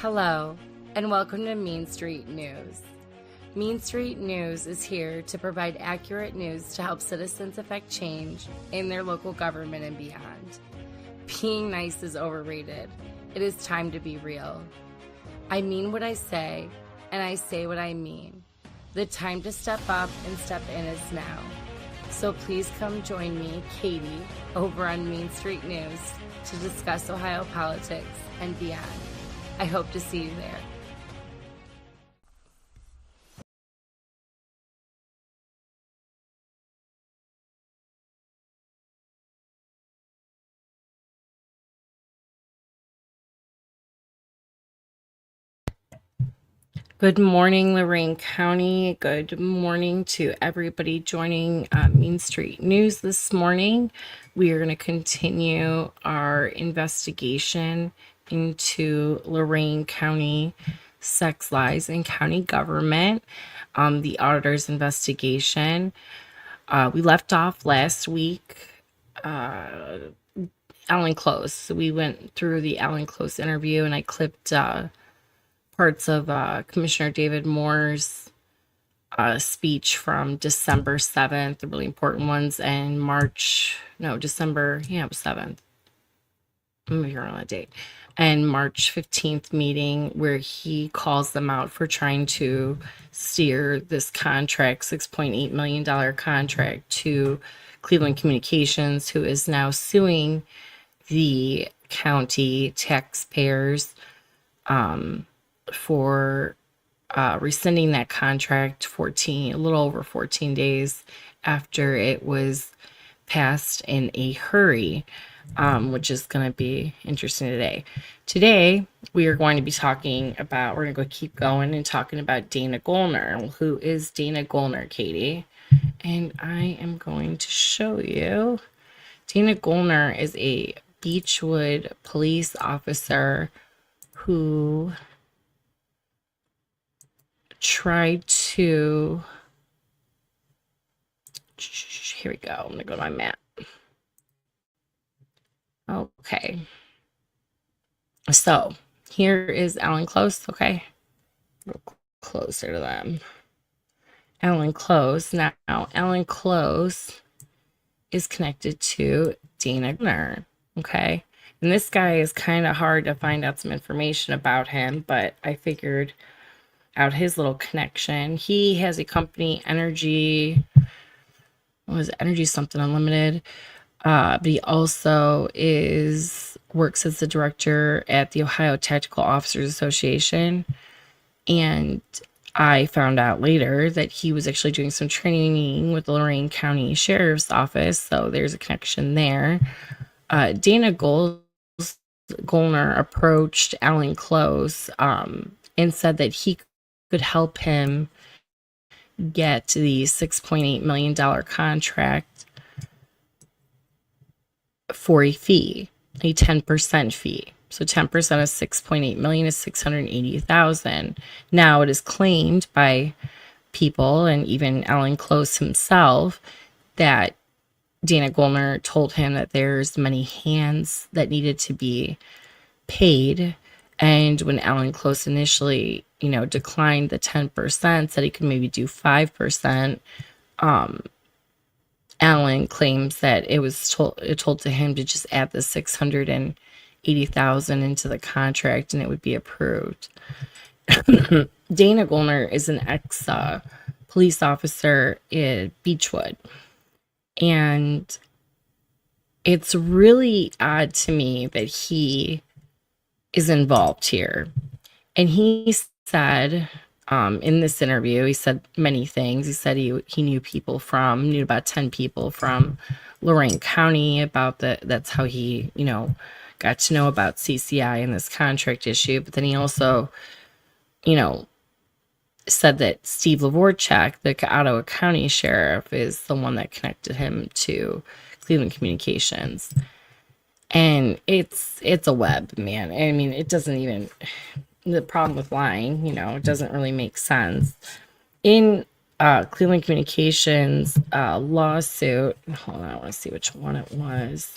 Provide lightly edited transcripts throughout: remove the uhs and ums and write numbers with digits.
Hello, and welcome to Mean Street News. Mean Street News is here to provide accurate news to help citizens affect change in their local government and beyond. Being nice is overrated. It is time to be real. I mean what I say, and I say what I mean. The time to step up and step in is now. So please come join me, Katie, over on Mean Street News to discuss Ohio politics and beyond. I hope to see you there. Good morning, Lorain County. Good morning to everybody joining Mean Street News this morning. We are going to continue our investigation into Lorain County sex lies in county government, the auditor's investigation. We left off last week, Alan Close. So we went through the Alan Close interview and I clipped parts of Commissioner David Moore's speech from December 7th, the really important ones, and December 7th. I'm here on that date. And March 15th meeting where he calls them out for trying to steer this contract, $6.8 million contract, to Cleveland Communications, who is now suing the county taxpayers for rescinding that contract a little over 14 days after it was passed in a hurry, which is going to be interesting today. Today, we are going to be we're going to keep going and talking about Dana Gollner. Who is Dana Gollner, Katie? And I am going to show you. Dana Gollner is a Beachwood police officer who tried to, here we go, I'm gonna go to my map. Okay, so here is Alan Close. Okay, a little closer to them. Alan Close. Now Alan Close is connected to Dana Gollner. Okay, and this guy is kind of hard to find out some information about him, but I figured out his little connection. He has a company, Energy something Unlimited, but he also works as the director at the Ohio Tactical Officers Association. And I found out later that he was actually doing some training with the Lorain County Sheriff's Office, so there's a connection there. Dana Gollner approached Alan Close and said that he could help him get the $6.8 million contract for a fee, a 10% fee. So 10% of $6.8 million is $680,000. Now it is claimed by people and even Alan Close himself that Dana Gollner told him that there's many hands that needed to be paid. And when Alan Close initially, declined the 10%, said he could maybe do 5%, Alan claims that it told to him to just add the $680,000 into the contract and it would be approved. Dana Gollner is an ex-police officer in Beachwood. And it's really odd to me that he is involved here. And he said in this interview, he said many things. He said he knew about 10 people from Lorain County that's how he, got to know about CCI and this contract issue. But then he also, said that Steve Lavorchak, the Ottawa County Sheriff, is the one that connected him to Cleveland Communications. And it's a web, man. I mean, it doesn't even, the problem with lying, it doesn't really make sense. In Cleveland Communications lawsuit, hold on, I want to see which one it was.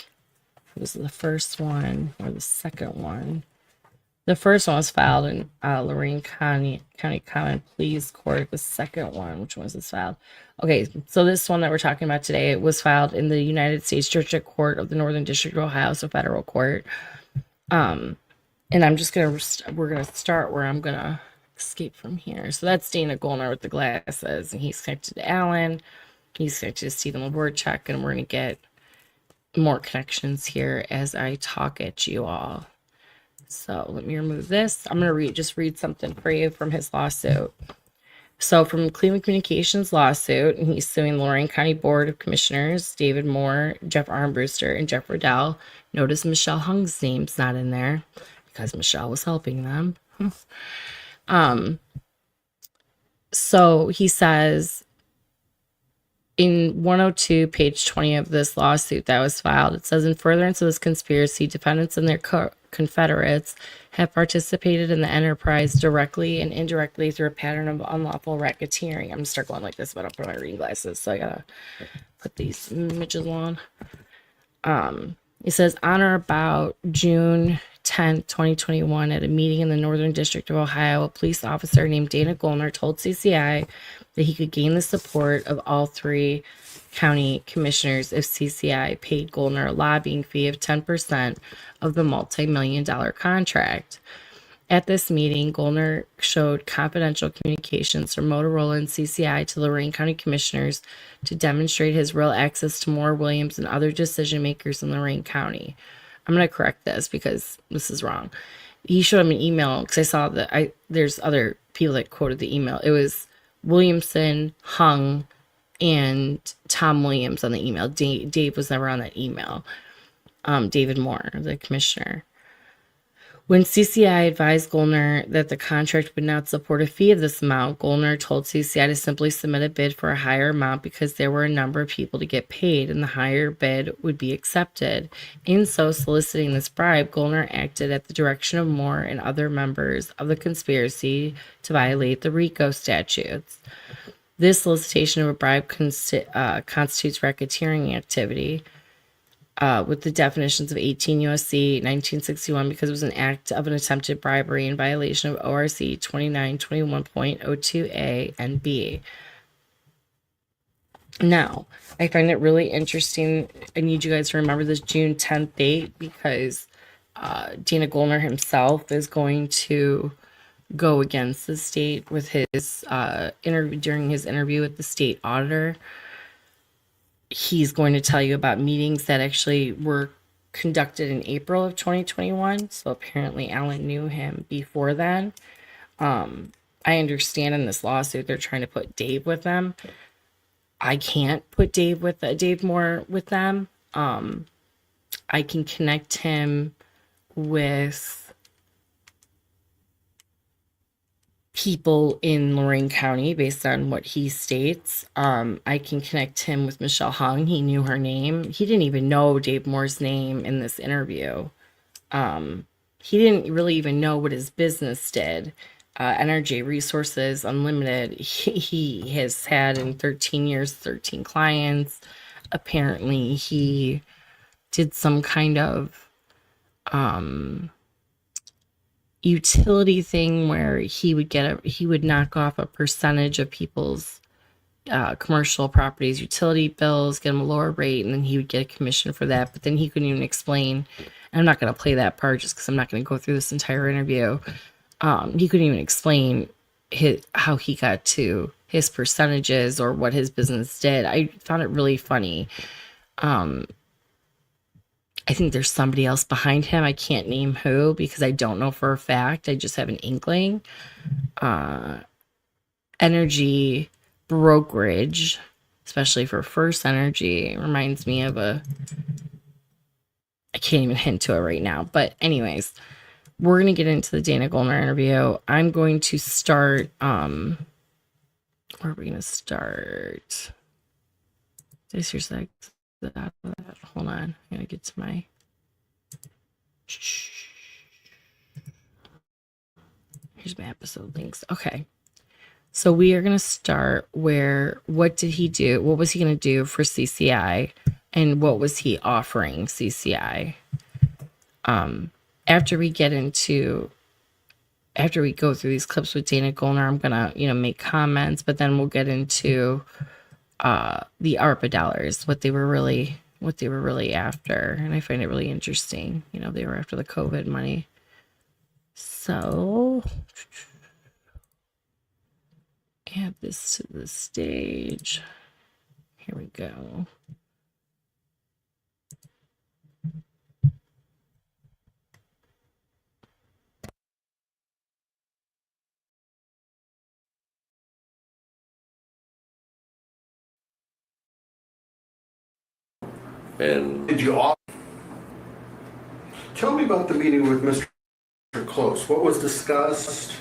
It was the first one or the second one. The first one was filed in Lorain County Common Pleas Court. The second one, which one was this filed? Okay, so this one that we're talking about today was filed in the United States District Court of the Northern District of Ohio, so federal court. And I'm just we're gonna start where I'm gonna escape from here. So that's Dana Gollner with the glasses, and he's connected to Alan. He's connected to Stephen Laborchuk, and we're gonna get more connections here as I talk at you all. So let me remove this. I'm going to just read something for you from his lawsuit. So from Cleveland Communications lawsuit, and he's suing Lorain County Board of Commissioners, David Moore, Jeff Armbruster, and Jeff Riddell. Notice Michelle Hung's name's not in there because Michelle was helping them. So he says in 102, page 20 of this lawsuit that was filed, it says, in furtherance of this conspiracy, defendants and their confederates have participated in the enterprise directly and indirectly through a pattern of unlawful racketeering. I'm gonna start going like this, but I don't put my reading glasses, so I gotta put these images on. It says, on or about June 10th, 2021, at a meeting in the Northern District of Ohio, a police officer named Dana Gollner told CCI that he could gain the support of all three county commissioners if CCI paid Gollner a lobbying fee of 10% of the multi-million-dollar contract. At this meeting, Gollner showed confidential communications from Motorola and CCI to Lorain County commissioners to demonstrate his real access to Moore, Williams, and other decision makers in Lorain County. I'm going to correct this because this is wrong. He showed him an email because I saw that there's other people that quoted the email. It was Williamson, Hung, and Tom Williams on the email. Dave was never on that email. David Moore, the commissioner. When CCI advised Gollner that the contract would not support a fee of this amount, Gollner told CCI to simply submit a bid for a higher amount because there were a number of people to get paid and the higher bid would be accepted. In so soliciting this bribe, Gollner acted at the direction of Moore and other members of the conspiracy to violate the RICO statutes. This solicitation of a bribe constitutes racketeering activity. With the definitions of 18 U.S.C. 1961 because it was an act of an attempted bribery in violation of ORC 2921.02a and b. Now, I find it really interesting. I need you guys to remember this June 10th date because Dana Gollner himself is going to go against the state with his interview during his interview with the state auditor. He's going to tell you about meetings that actually were conducted in April of 2021. So apparently Alan knew him before then. I understand in this lawsuit they're trying to put Dave with them. I can't put Dave Moore with them. I can connect him with people in Lorain County based on what he states. I can connect him with Michelle Hung. He knew her name. He didn't even know Dave Moore's name in this interview. He didn't really even know what his business did. Energy Resources Unlimited. He has had in 13 years 13 clients. Apparently he did some kind of utility thing where he would knock off a percentage of people's commercial properties utility bills, get them a lower rate, and then he would get a commission for that. But then he couldn't even explain, and I'm not going to play that part just because I'm not going to go through this entire interview. He couldn't even explain how he got to his percentages or what his business did. I found it really funny. I think there's somebody else behind him. I can't name who because I don't know for a fact. I just have an inkling. Energy brokerage, especially for First Energy, reminds me of I can't even hint to it right now. But anyways, we're going to get into the Dana Gollner interview. I'm going to start, where are we going to start? This year's like, hold on, I'm going to get to my, here's my episode links. Okay. So we are going to start what did he do? What was he going to do for CCI? And what was he offering CCI? After we get into after we go through these clips with Dana Gollner, I'm gonna, make comments, but then we'll get into the ARPA dollars, what they were really after. And I find it really interesting. They were after the COVID money. So add this to the stage. Here we go. And Did you all tell me about the meeting with Mr. Close? What was discussed?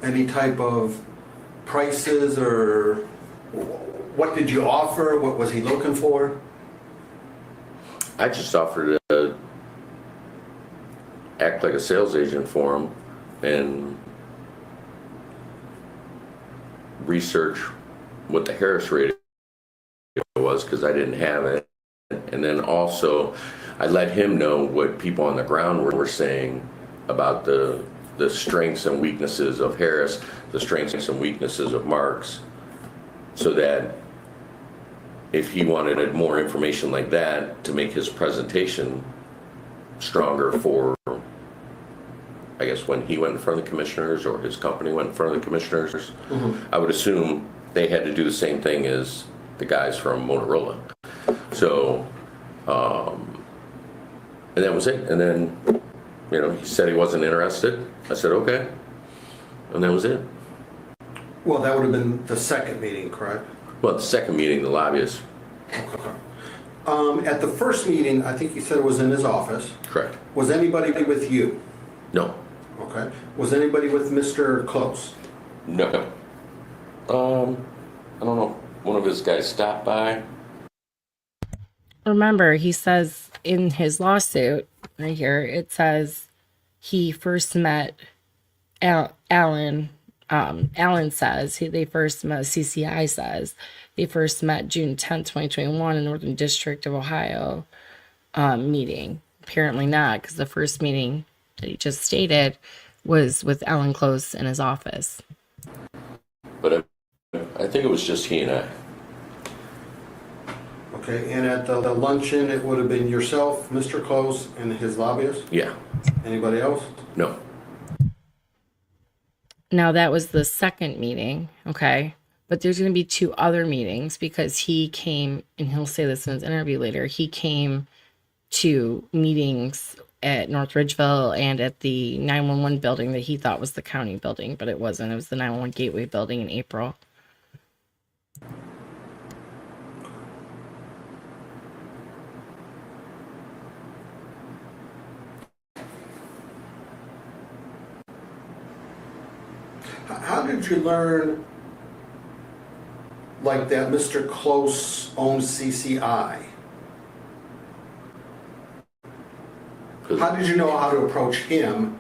Any type of prices, or what did you offer? What was he looking for? I just offered to act like a sales agent for him and research what the Harris rate was, because I didn't have it. And then also I let him know what people on the ground were saying about the strengths and weaknesses of Harris, the strengths and weaknesses of Marks, so that if he wanted more information like that to make his presentation stronger for, I guess, when he went in front of the commissioners or his company went in front of the commissioners, I would assume they had to do the same thing as the guys from Motorola. So, and that was it. And then, he said he wasn't interested. I said, okay. And that was it. Well, that would have been the second meeting, correct? Well, the second meeting, the lobbyists. At the first meeting, I think you said it was in his office. Correct. Was anybody with you? No. Okay. Was anybody with Mr. Close? No. I don't know. One of his guys stopped by. Remember, he says in his lawsuit right here, it says he first met Alan. Alan says they first met, CCI says they first met June 10th, 2021 in Northern District of Ohio meeting. Apparently not, because the first meeting that he just stated was with Alan Close in his office. But I think it was just he and I. Okay, and at the luncheon, it would have been yourself, Mr. Close, and his lobbyist? Yeah. Anybody else? No. Now, that was the second meeting, okay? But there's going to be two other meetings, because he came, and he'll say this in his interview later, he came to meetings at North Ridgeville and at the 911 building that he thought was the county building, but it wasn't. It was the 911 Gateway building in April. How did you learn, like, that Mr. Close owns CCI? How did you know how to approach him?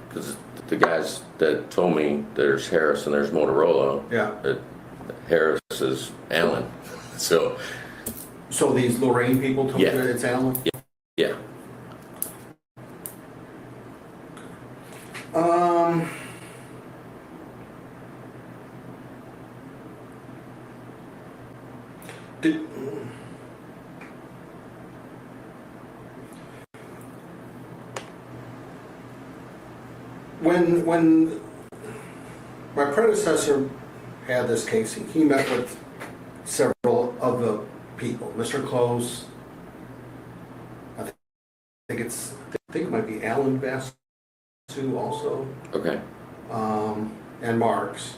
Because the guys that told me there's Harris and there's Motorola. Yeah. Harris is Allen. So these Lorain people told you it's Alan? yeah. When my predecessor had this case, he met with several of the people. Mr. Close, I think it might be Alan Bass too, also. Okay. And Marks.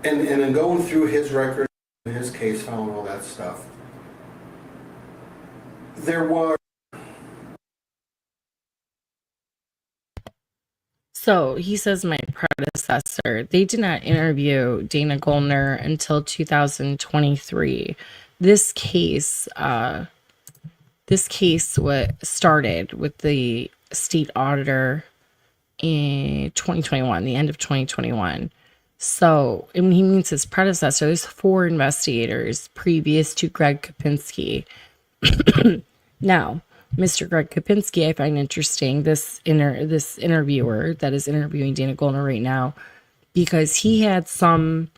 And in going through his record, his case file and all that stuff, there was. So he says my predecessor, they did not interview Dana Gollner until 2023. This case started with the state auditor in 2021, the end of 2021. So when he means his predecessor, there's 4 investigators previous to Greg Kapinski. Now, Mr. Greg Kapinski, I find interesting, this interviewer that is interviewing Dana Gollner right now, because he had some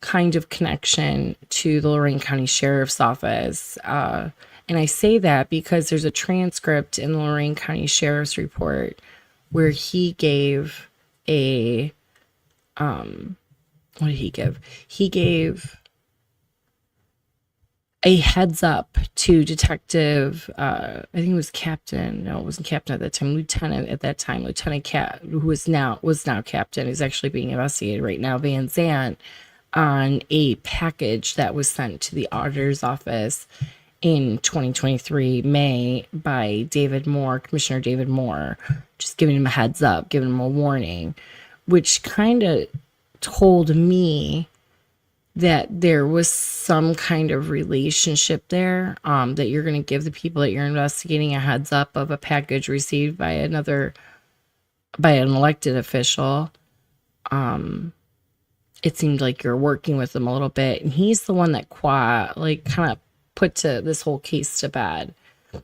kind of connection to the Lorain County Sheriff's Office. And I say that because there's a transcript in the Lorain County Sheriff's report where he gave a, what did he give? He gave a heads up to Detective, I think it was Captain. No, it wasn't Captain at that time. Lieutenant at that time. Lieutenant Cat, who was now Captain, is actually being investigated right now. Van Zant, on a package that was sent to the auditor's office in 2023 May by David Moore, Commissioner David Moore, just giving him a heads up, giving him a warning, which kind of told me that there was some kind of relationship there, that you're going to give the people that you're investigating a heads up of a package received by an elected official. It seemed like you're working with him a little bit, and he's the one that kind of put to this whole case to bed.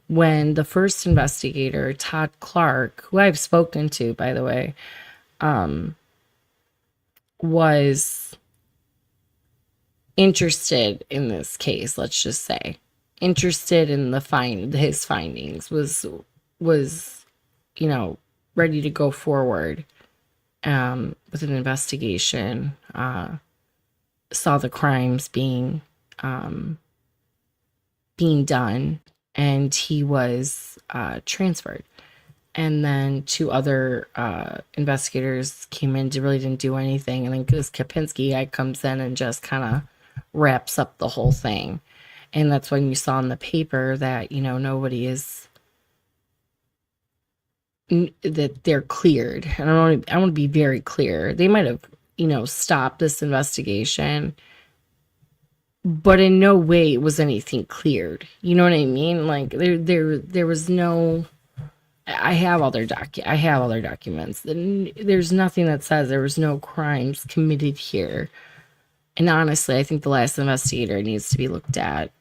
When the first investigator, Todd Clark, who I've spoken to, by the way, was interested in this case, let's just say, interested in his findings, was ready to go forward with an investigation, saw the crimes being done, and he was transferred. And then two other investigators came in, really didn't do anything, and then this Kapinski guy comes in and just kind of wraps up the whole thing. And that's when you saw in the paper that nobody is, that they're cleared. And I want to be very clear. They might have, stopped this investigation, but in no way was anything cleared. You know what I mean? Like there was no. I have all their documents. There's nothing that says there was no crimes committed here. And honestly, I think the last investigator needs to be looked at.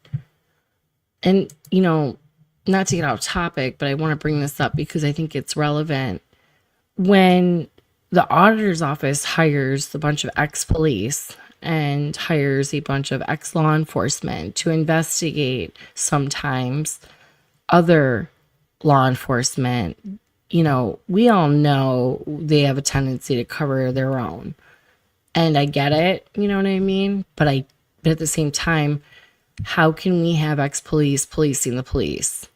And not to get off topic, but I want to bring this up because I think it's relevant. When the auditor's office hires a bunch of ex-police and hires a bunch of ex-law enforcement to investigate sometimes other law enforcement, we all know they have a tendency to cover their own. And I get it, you know what I mean? But at the same time, how can we have ex-police policing the police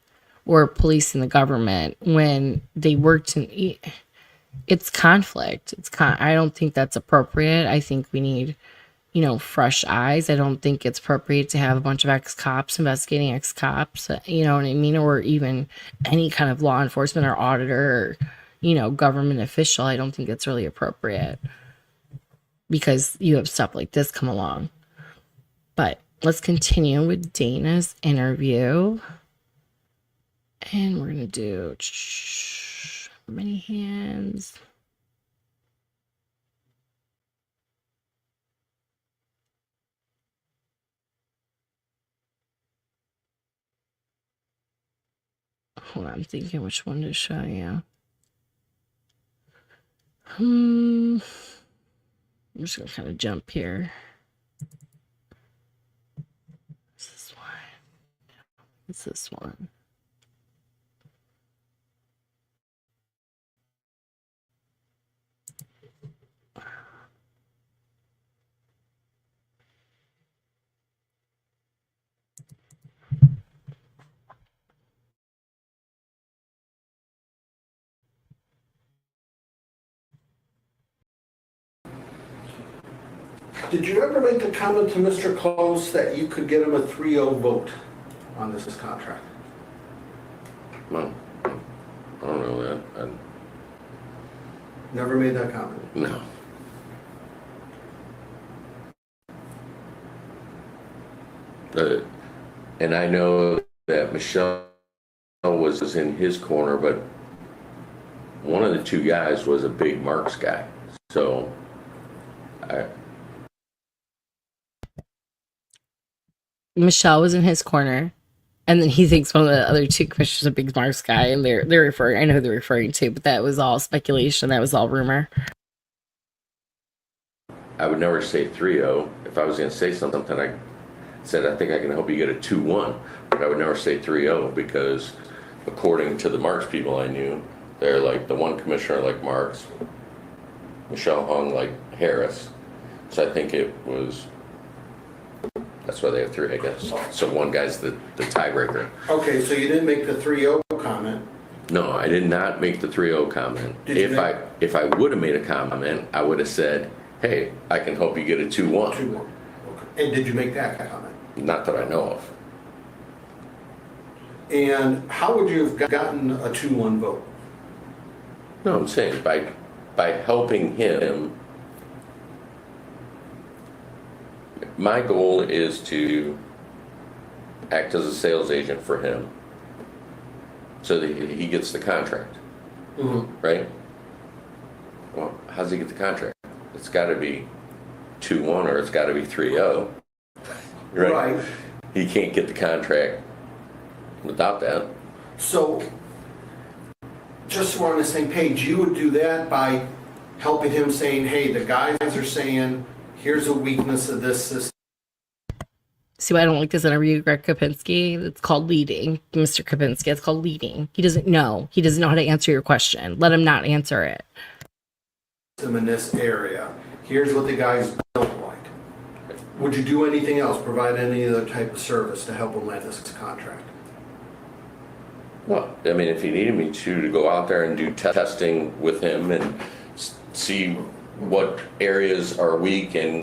or policing the government when they worked in... It's conflict. I don't think that's appropriate. I think we need, fresh eyes. I don't think it's appropriate to have a bunch of ex-cops investigating ex-cops, you know what I mean? Or even any kind of law enforcement or auditor or, government official. I don't think it's really appropriate because you have stuff like this come along. But let's continue with Dana's interview. And we're going to do many hands. Hold on, I'm thinking which one to show you. I'm just going to kind of jump here. This one. It's this one. Did you ever make the comment to Mr. Close that you could get him a 3-0 vote on this contract? Well, I don't know that. Never made that comment? No. And I know that Michelle was in his corner, but one of the two guys was a big Marks guy. So Michelle was in his corner. And then he thinks one of the other two commissioners is a big Mars guy, and they're referring. I know who they're referring to, but that was all speculation. That was all rumor. I would never say 3-0. If I was going to say something, I said I think I can help you get a 2-1, but I would never say 3-0 because according to the Marks people I knew, they're like the one commissioner like Marks, Michelle Hung like Harris. So I think it was, that's why they have 3, I guess. So one guy's the tiebreaker. Okay, so you didn't make the 3-0 comment. No, I did not make the 3-0 comment. If I would have made a comment, I would have said, hey, I can help you get a 2-1. 2-1. Okay. And did you make that comment? Not that I know of. And how would you have gotten a 2-1 vote? No, I'm saying by helping him, my goal is to act as a sales agent for him so that he gets the contract, right? Well, how's he get the contract? It's got to be 2-1 or it's got to be 3-0, right? He can't get the contract without that. So, just so we're on the same page, you would do that by helping him saying, hey, the guys are saying, here's a weakness of this system. See why I don't like this interview, Greg Kapinski? It's called leading, Mr. Kapinski. It's called leading. He doesn't know. He doesn't know how to answer your question. Let him not answer it. In this area, here's what the guys don't like. Would you do anything else, provide any other type of service to help him land this contract? Well, I mean, if he needed me to go out there and do testing with him and see what areas are weak and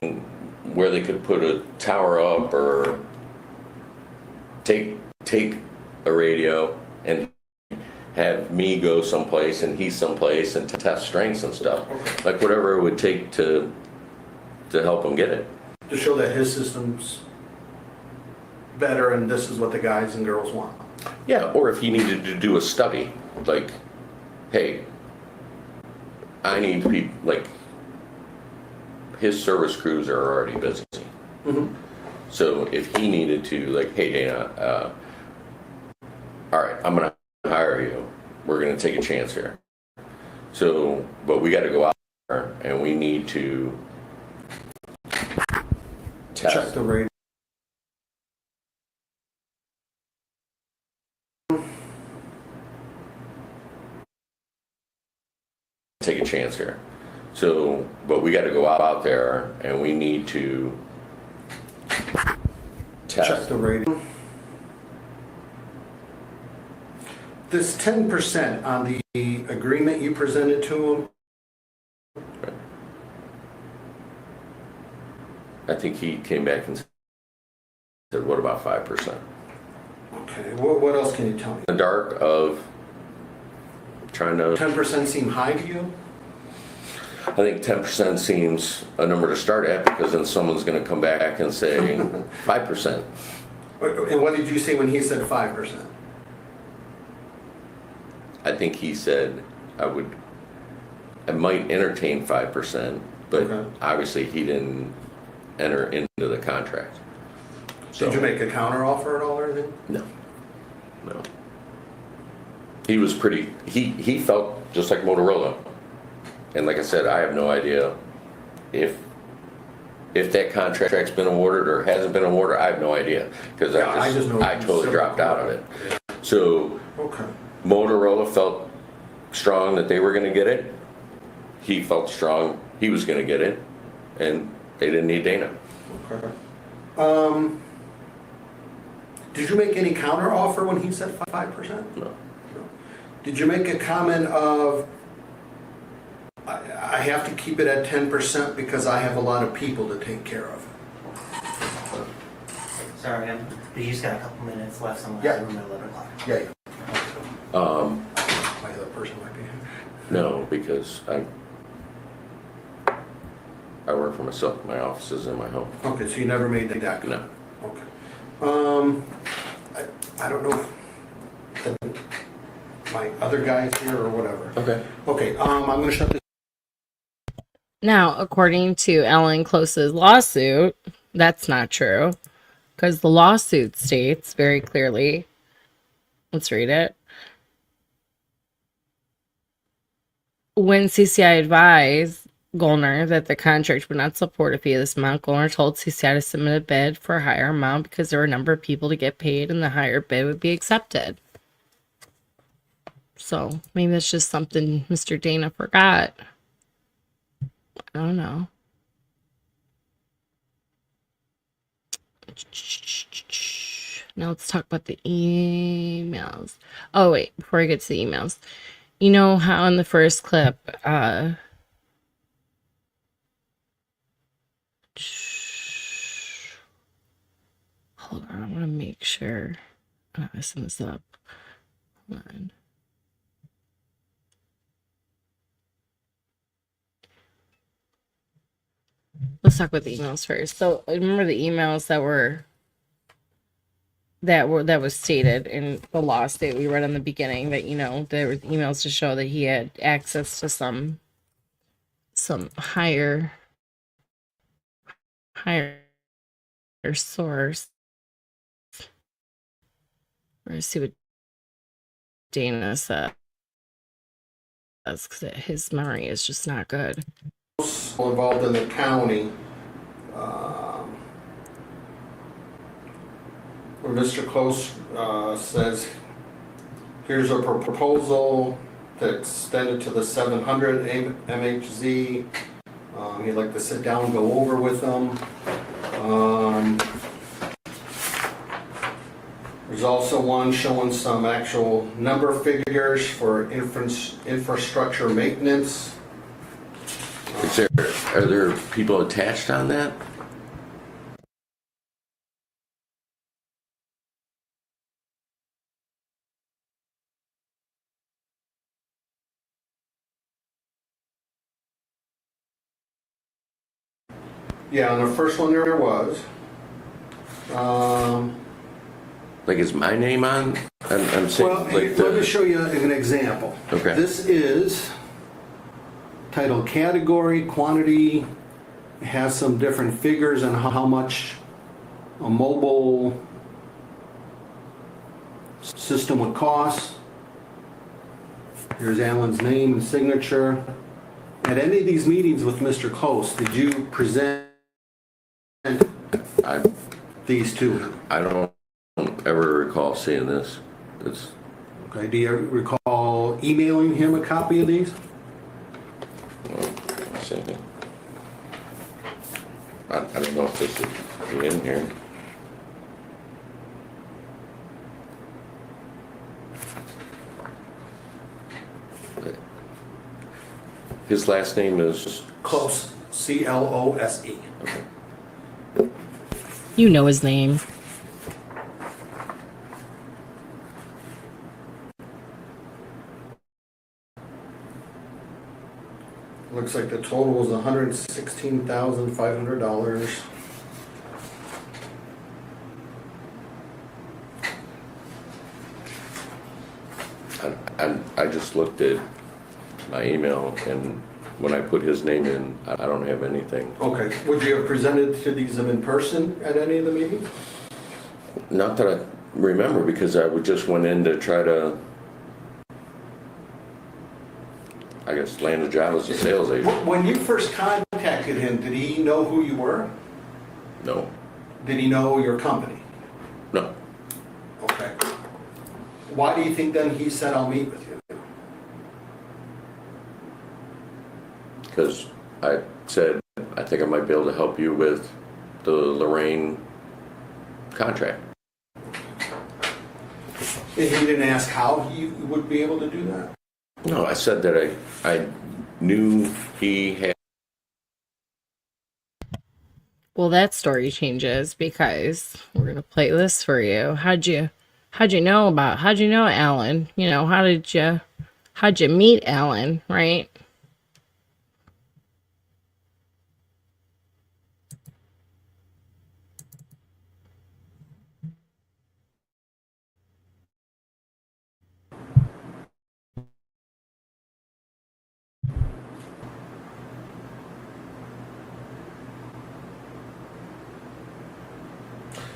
where they could put a tower up or take a radio and have me go someplace and he someplace and test strengths and stuff. Like whatever it would take to help him get it. To show that his system's better and this is what the guys and girls want. Yeah, or if he needed to do a study, like, hey, I need people, like, his service crews are already busy. So if he needed to, like, hey, Dana, all right, I'm going to hire you. We're going to take a chance here. So, but we got to go out there and we need to test. Check the radio. Take a chance here. So, but we got to go out there and we need to test. Check the radio. This 10% on the agreement you presented to him, Right. I think he came back and said, what about 5%? okay, what else can you tell me? In the dark of trying to, 10% seem high to you? I think 10% seems a number to start at because then someone's going to come back and say 5%. And what did you say when he said 5%? I think he said I might entertain 5%, but Okay. obviously he didn't enter into the contract. So, Did you make a counter offer at all or anything? No. He was pretty, he felt just like Motorola. And like I said, I have no idea if that contract's been awarded or hasn't been awarded. I have no idea because I just know I totally dropped out of it. So Okay. Motorola felt strong that they were going to get it. He felt strong he was going to get it, and they didn't need Dana. Okay. Did you make any counter offer when he said 5%? No. Did you make a comment of, I have to keep it at 10% because I have a lot of people to take care of? Sorry, you just got a couple minutes left, so I'm Yeah. going to 11 o'clock. Yeah. My other person might be here. No, because I work for myself. My office is in my home. Okay, so you never made that No. Okay. I don't know if my other guy's here or whatever. Okay. Okay, I'm gonna shut this. Now, according to Ellen Close's lawsuit, that's not true because the lawsuit states very clearly Let's read it. When CCI advised Gollner that the contract would not support a fee of this amount, Gollner told CCI to submit a bid for a higher amount because there were a number of people to get paid and the higher bid would be accepted. So maybe that's just something Mr. Dana forgot. I don't know. Now let's talk about the emails. Oh, wait, before I get to the emails. You know how in the first clip, hold on, I want to make sure I'm not messing this up. Hold on. Let's talk about the emails first. So remember the emails that was stated in the law state we read in the beginning that, you know, there were emails to show that he had access to some higher source. Let's see what Dana says, because his memory is just not good. Involved in the county, where Mr. Close says, here's a proposal to extend it to the 700 MHZ. He'd like to sit down and go over with them. There's also one showing some actual number figures for infrastructure maintenance. Are there people attached on that? Yeah, on the first one there was. Like, is my name on? I'm saying, Well, like let me show you an example. Okay. This is titled category, quantity. It has some different figures on how much a mobile system would cost. Here's Alan's name and signature. At any of these meetings with Mr. Close, did you present I these to him? I don't ever recall seeing this. It's Okay, do you recall emailing him a copy of these? same thing. I don't know if this is in here. His last name is Close, C-L-O-S-E. You know his name. Looks like the total was $116,500. I just looked at my email, and when I put his name in, I don't have anything. Okay, would you have presented to these in person at any of the meetings? Not that I remember, because I would just went in to try to, I guess, land a job as a sales agent. When you first contacted him, did he know who you were? No, Did he know your company? no. Okay. Why do you think then he said, I'll meet with you? Because I said, I think I might be able to help you with the Lorain contract. And he didn't ask how he would be able to do that? No, I said that I knew he had. Well, that story changes because we're gonna play this for you. How'd you know Alan? You know, how'd you meet Alan, right?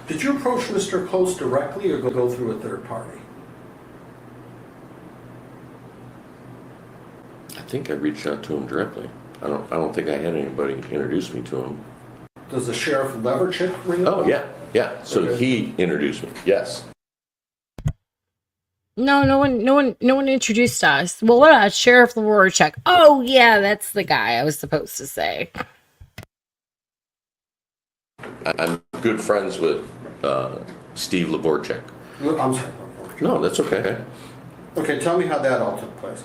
Did you approach Mr. Close directly or go through a third party? think I reached out to him directly. I don't think I had anybody introduce me to him. Does the sheriff Leverchick ring? Oh, yeah. So Okay. he introduced me. Yes. No one introduced us. Well, what about Sheriff Lorain? Oh yeah, that's the guy I was supposed to say. I'm good friends with Steve Laborchek. I'm sorry. No, that's okay. Okay, tell me how that all took place.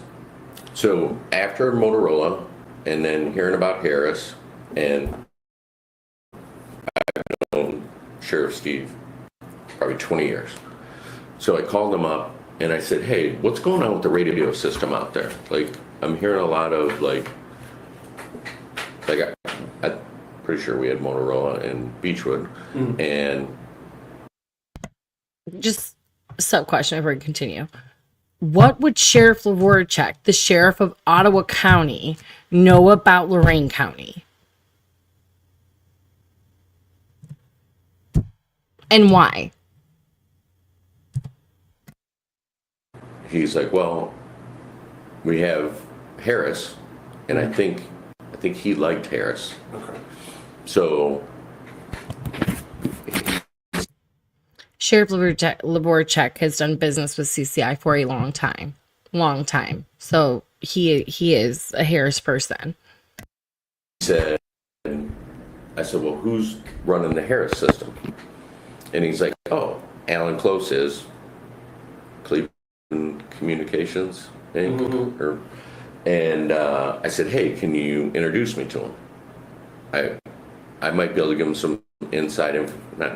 So after Motorola, and then hearing about Harris, and I've known Sheriff Steve probably 20 years. So I called him up and I said, hey, what's going on with the radio system out there? Like, I'm hearing a lot of I'm pretty sure we had Motorola and Beachwood, and Just a sub question before we continue. What would Sheriff Lorain, the sheriff of Ottawa County, know about Lorain County? And why? he's like, well, we have Harris, and I think he liked Harris. Okay. So Sheriff Laborchek has done business with CCI for a long time. So he is a Harris person. he said, I said, well, who's running the Harris system? And he's like, oh, Alan Close is Cleveland Communications Inc. And I said, hey, can you introduce me to him? I might be able to give him some inside info.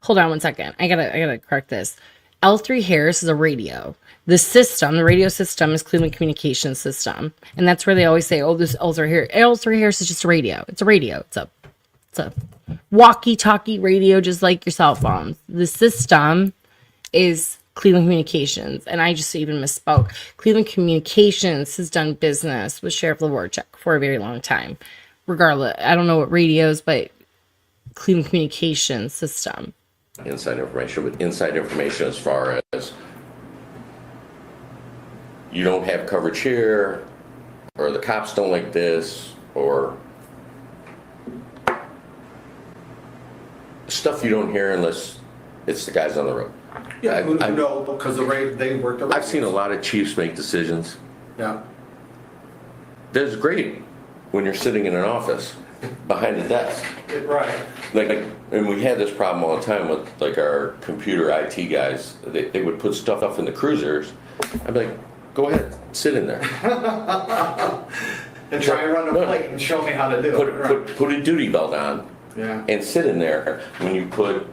Hold on one second. I gotta correct this. L3 Harris is a radio. The radio system is Cleveland Communications System. And that's where they always say, oh, this L3 Harris. L3 Harris is just a radio. It's a radio. It's a walkie-talkie radio, just like your cell phones. The system is Cleveland Communications. And I just even misspoke. Cleveland Communications has done business with Sheriff Laborchek for a very long time. Regardless, I don't know what radios, but Cleveland Communications System. Inside information, but inside information as far as you don't have coverage here, or the cops don't like this, or stuff you don't hear unless it's the guys on the road. Yeah, who know, because they work the I've seen a lot of chiefs make decisions. Yeah. That's great when you're sitting in an office behind a desk. Right. And we had this problem all the time with like our computer IT guys. They would put stuff in the cruisers. I'd be like, go ahead, sit in there. And try and run a plate and show me how to do it. Right. Put a duty belt on Yeah. and sit in there. When you put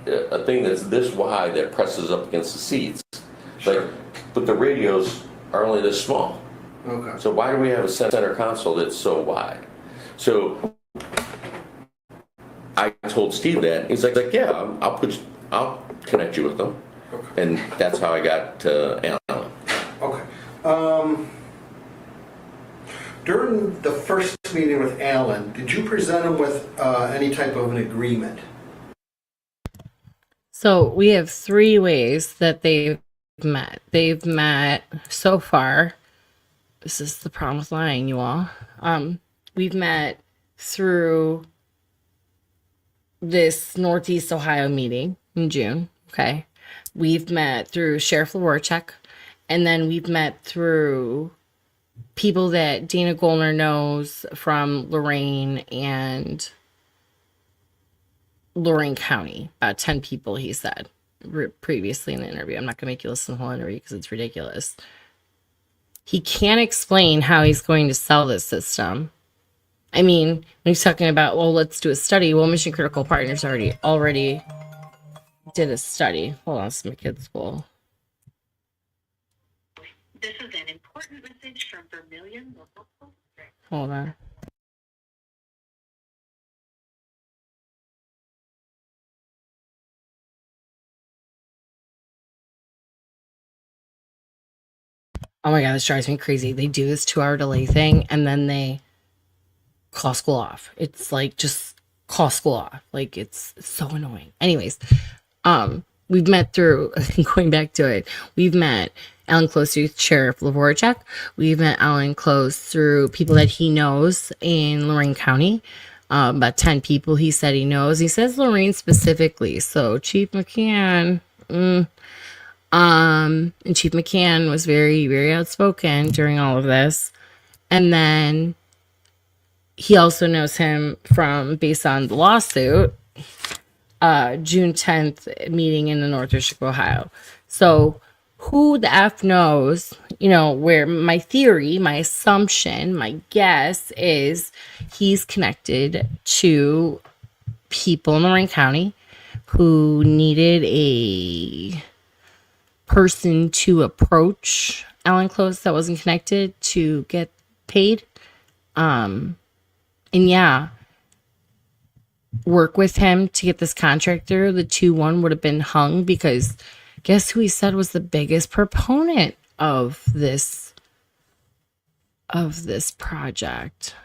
a thing that's this wide that presses up against the seats, but the radios are only this small. Okay. So why do we have a center console that's so wide? So I told Steve that. He's like, yeah, I'll connect you with them. Okay. And that's how I got to Alan. Okay. During the first meeting with Alan, did you present him with any type of an agreement? So we have 3 ways that they've met. They've met so far. This is the problem with lying, you all. We've met through this Northeast Ohio meeting in June. Okay. We've met through Sheriff Laborchek, and then we've met through people that Dana Gollner knows from Lorain and Lorain County. About 10 people, he said previously in the interview. I'm not going to make you listen to the whole interview because it's ridiculous. He can't explain how he's going to sell this system. I mean, when he's talking about, well, let's do a study. Well, Mission Critical Partners already did a study. Hold on, it's my kid's school. This is an important message from Vermilion Local. Hold on. Oh my God, this drives me crazy. They do this 2-hour delay thing, and then they call school off. It's like, just call school off. Like, it's so annoying. Anyways, we've met through going back to it. We've met Alan Close through Sheriff Lavorchak. We've met Alan Close through people that he knows in Lorain County. About 10 people he said he knows. He says Lorain specifically. So Chief McCann, and Chief McCann was very, very outspoken during all of this. And then he also knows him from, based on the lawsuit, June 10th meeting in the North District of Ohio. So who the F knows, where my theory, my assumption, my guess is he's connected to people in Lorain County who needed a person to approach Alan Close that wasn't connected to get paid. And yeah, work with him to get this contract through. The 2-1 would have been hung because guess who he said was the biggest proponent of this project?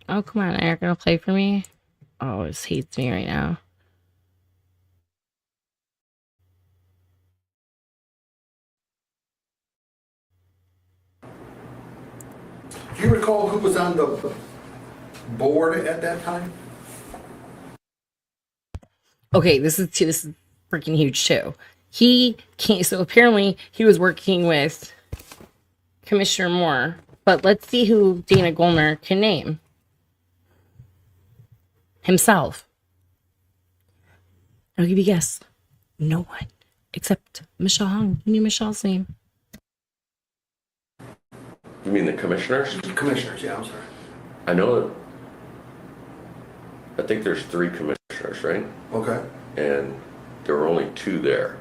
Oh, come on. Are you going to play for me? Oh, this hates me right now. Do you recall who was on the board at that time? Okay, this is freaking huge too. He can't. So apparently he was working with Commissioner Moore, but let's see who Dana Gollner can name himself. I'll give you a guess. No one except Michelle Hung. You knew Michelle's name. You mean the commissioners? Commissioners, yeah, I'm sorry. I know I think there's 3 commissioners, right? Okay. And there were only 2 there.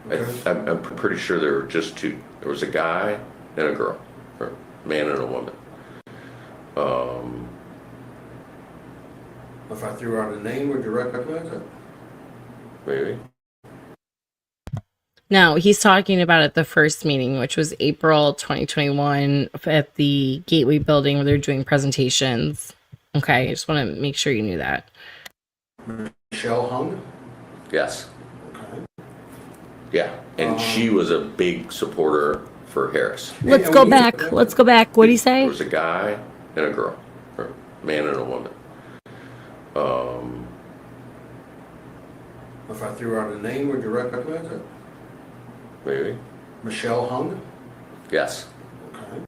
Okay. I'm pretty sure there were just 2. There was a guy and a girl, or a man and a woman. If I threw out a name, would you recognize it? Maybe. Now, he's talking about at the first meeting, which was April 2021 at the Gateway building where they're doing presentations. Okay, I just want to make sure you knew that. Michelle Hung? Yes. Okay. Yeah. And she was a big supporter for Harris. Let's go back. Let's go back. What'd he say? There was a guy and a girl, or a man and a woman. If I threw out a name, would you recognize it? Maybe. Michelle Hung? Yes. Okay.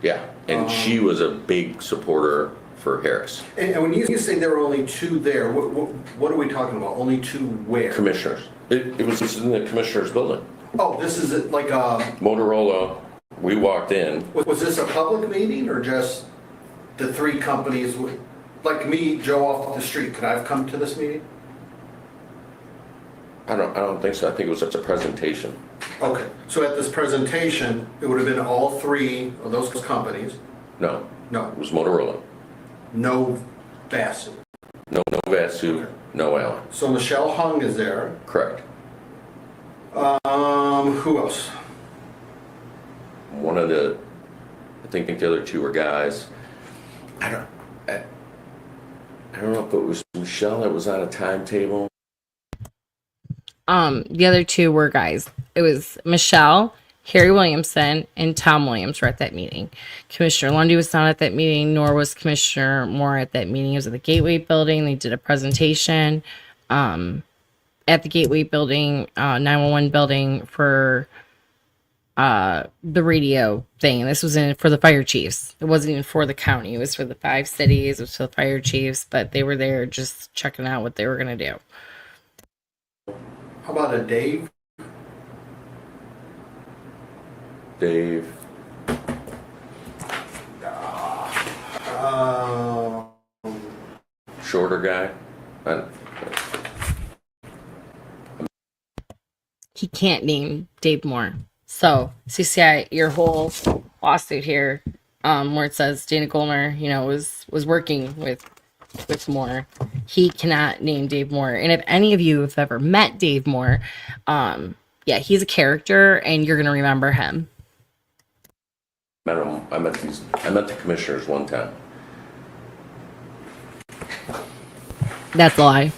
Yeah. And she was a big supporter for Harris. And when you say there were only 2 there, what are we talking about? Only 2 where? Commissioners. It was in the commissioner's building. Oh, this is like a... Motorola, we walked in. Was this a public meeting or just the 3 companies? Like me, Joe off the street, could I have come to this meeting? I don't think so. I think it was just a presentation. Okay, so at this presentation, it would have been all 3 of those companies. No. No. It was Motorola. No Vassar. No Vasu, no Allen. So Michelle Hung is there. Correct. Who else? I think the other 2 were guys. I don't know if it was Michelle that was on a timetable. The other 2 were guys. It was Michelle, Harry Williamson, and Tom Williams were at that meeting. Commissioner Lundy was not at that meeting, nor was Commissioner Moore at that meeting. It was at the Gateway building. They did a presentation at the Gateway building, 911 building for the radio thing. And this was for the fire chiefs. It wasn't even for the county. It was for the 5 cities. It was for the fire chiefs, but they were there just checking out what they were going to do. How about a Dave? Dave. Shorter guy. He can't name Dave Moore. So CCI, your whole lawsuit here, where it says Dana Gollner, was working with Moore. he cannot name Dave Moore. And if any of you have ever met Dave Moore, yeah, he's a character, and you're gonna remember him. Met him. I met the commissioners one time. That's a lie.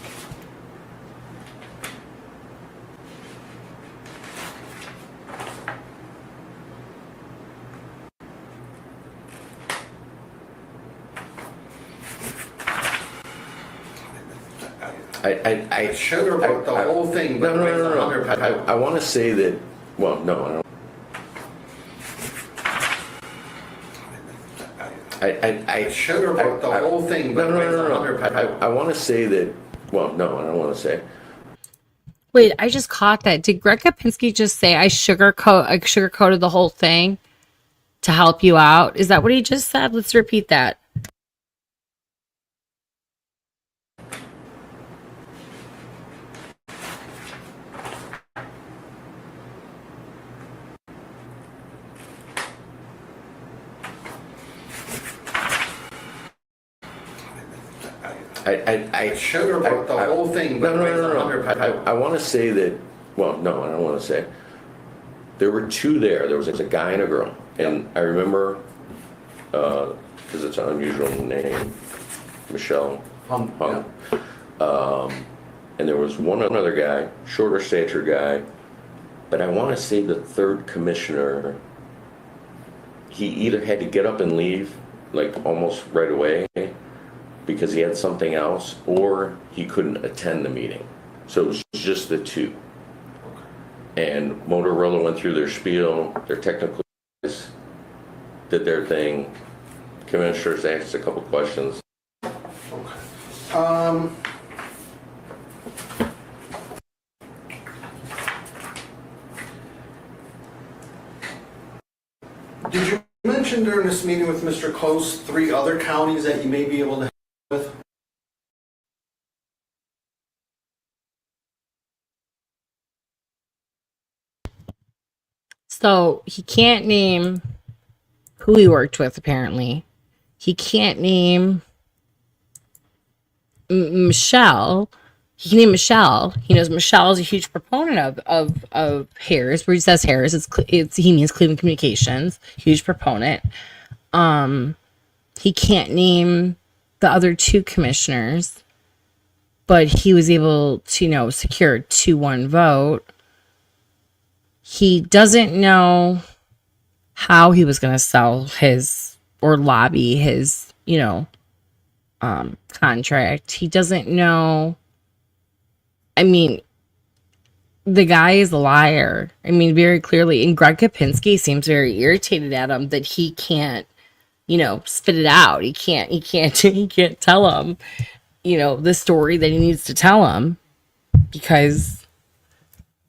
I should have wrote the whole thing, but no. I want to say that. Well, no, I don't. I should have wrote the whole thing, but no. I want to say that. Well, no, I don't want to say. Wait, I just caught that. Did Greg Kapinski just say I sugarcoated the whole thing to help you out? Is that what he just said? Let's repeat that. I should have wrote the whole thing, but no. I want to say that. Well, no, I don't want to say. There were two there. There was a guy and a girl, and I remember because it's an unusual name, Michelle Hung. And there was one other guy, shorter stature guy, but I want to say the third commissioner. He either had to get up and leave, like almost right away, because he had something else, or he couldn't attend the meeting. So it was just the two. And Motorola went through their spiel, their technical guys did their thing. Commissioners asked a couple questions. Did you mention during this meeting with Mr. Close 3 other counties that you may be able to help with? So he can't name who he worked with, apparently. He can't name Michelle. He can name Michelle. He knows Michelle is a huge proponent of Harris. Where he says Harris, he means Cleveland Communications. Huge proponent. He can't name the other two commissioners, but he was able to, secure a 2-1 vote. He doesn't know how he was going to sell his or lobby his, contract. He doesn't know. I mean, the guy is a liar. I mean, very clearly. And Greg Kapinski seems very irritated at him that he can't, spit it out. He can't tell him, the story that he needs to tell him, because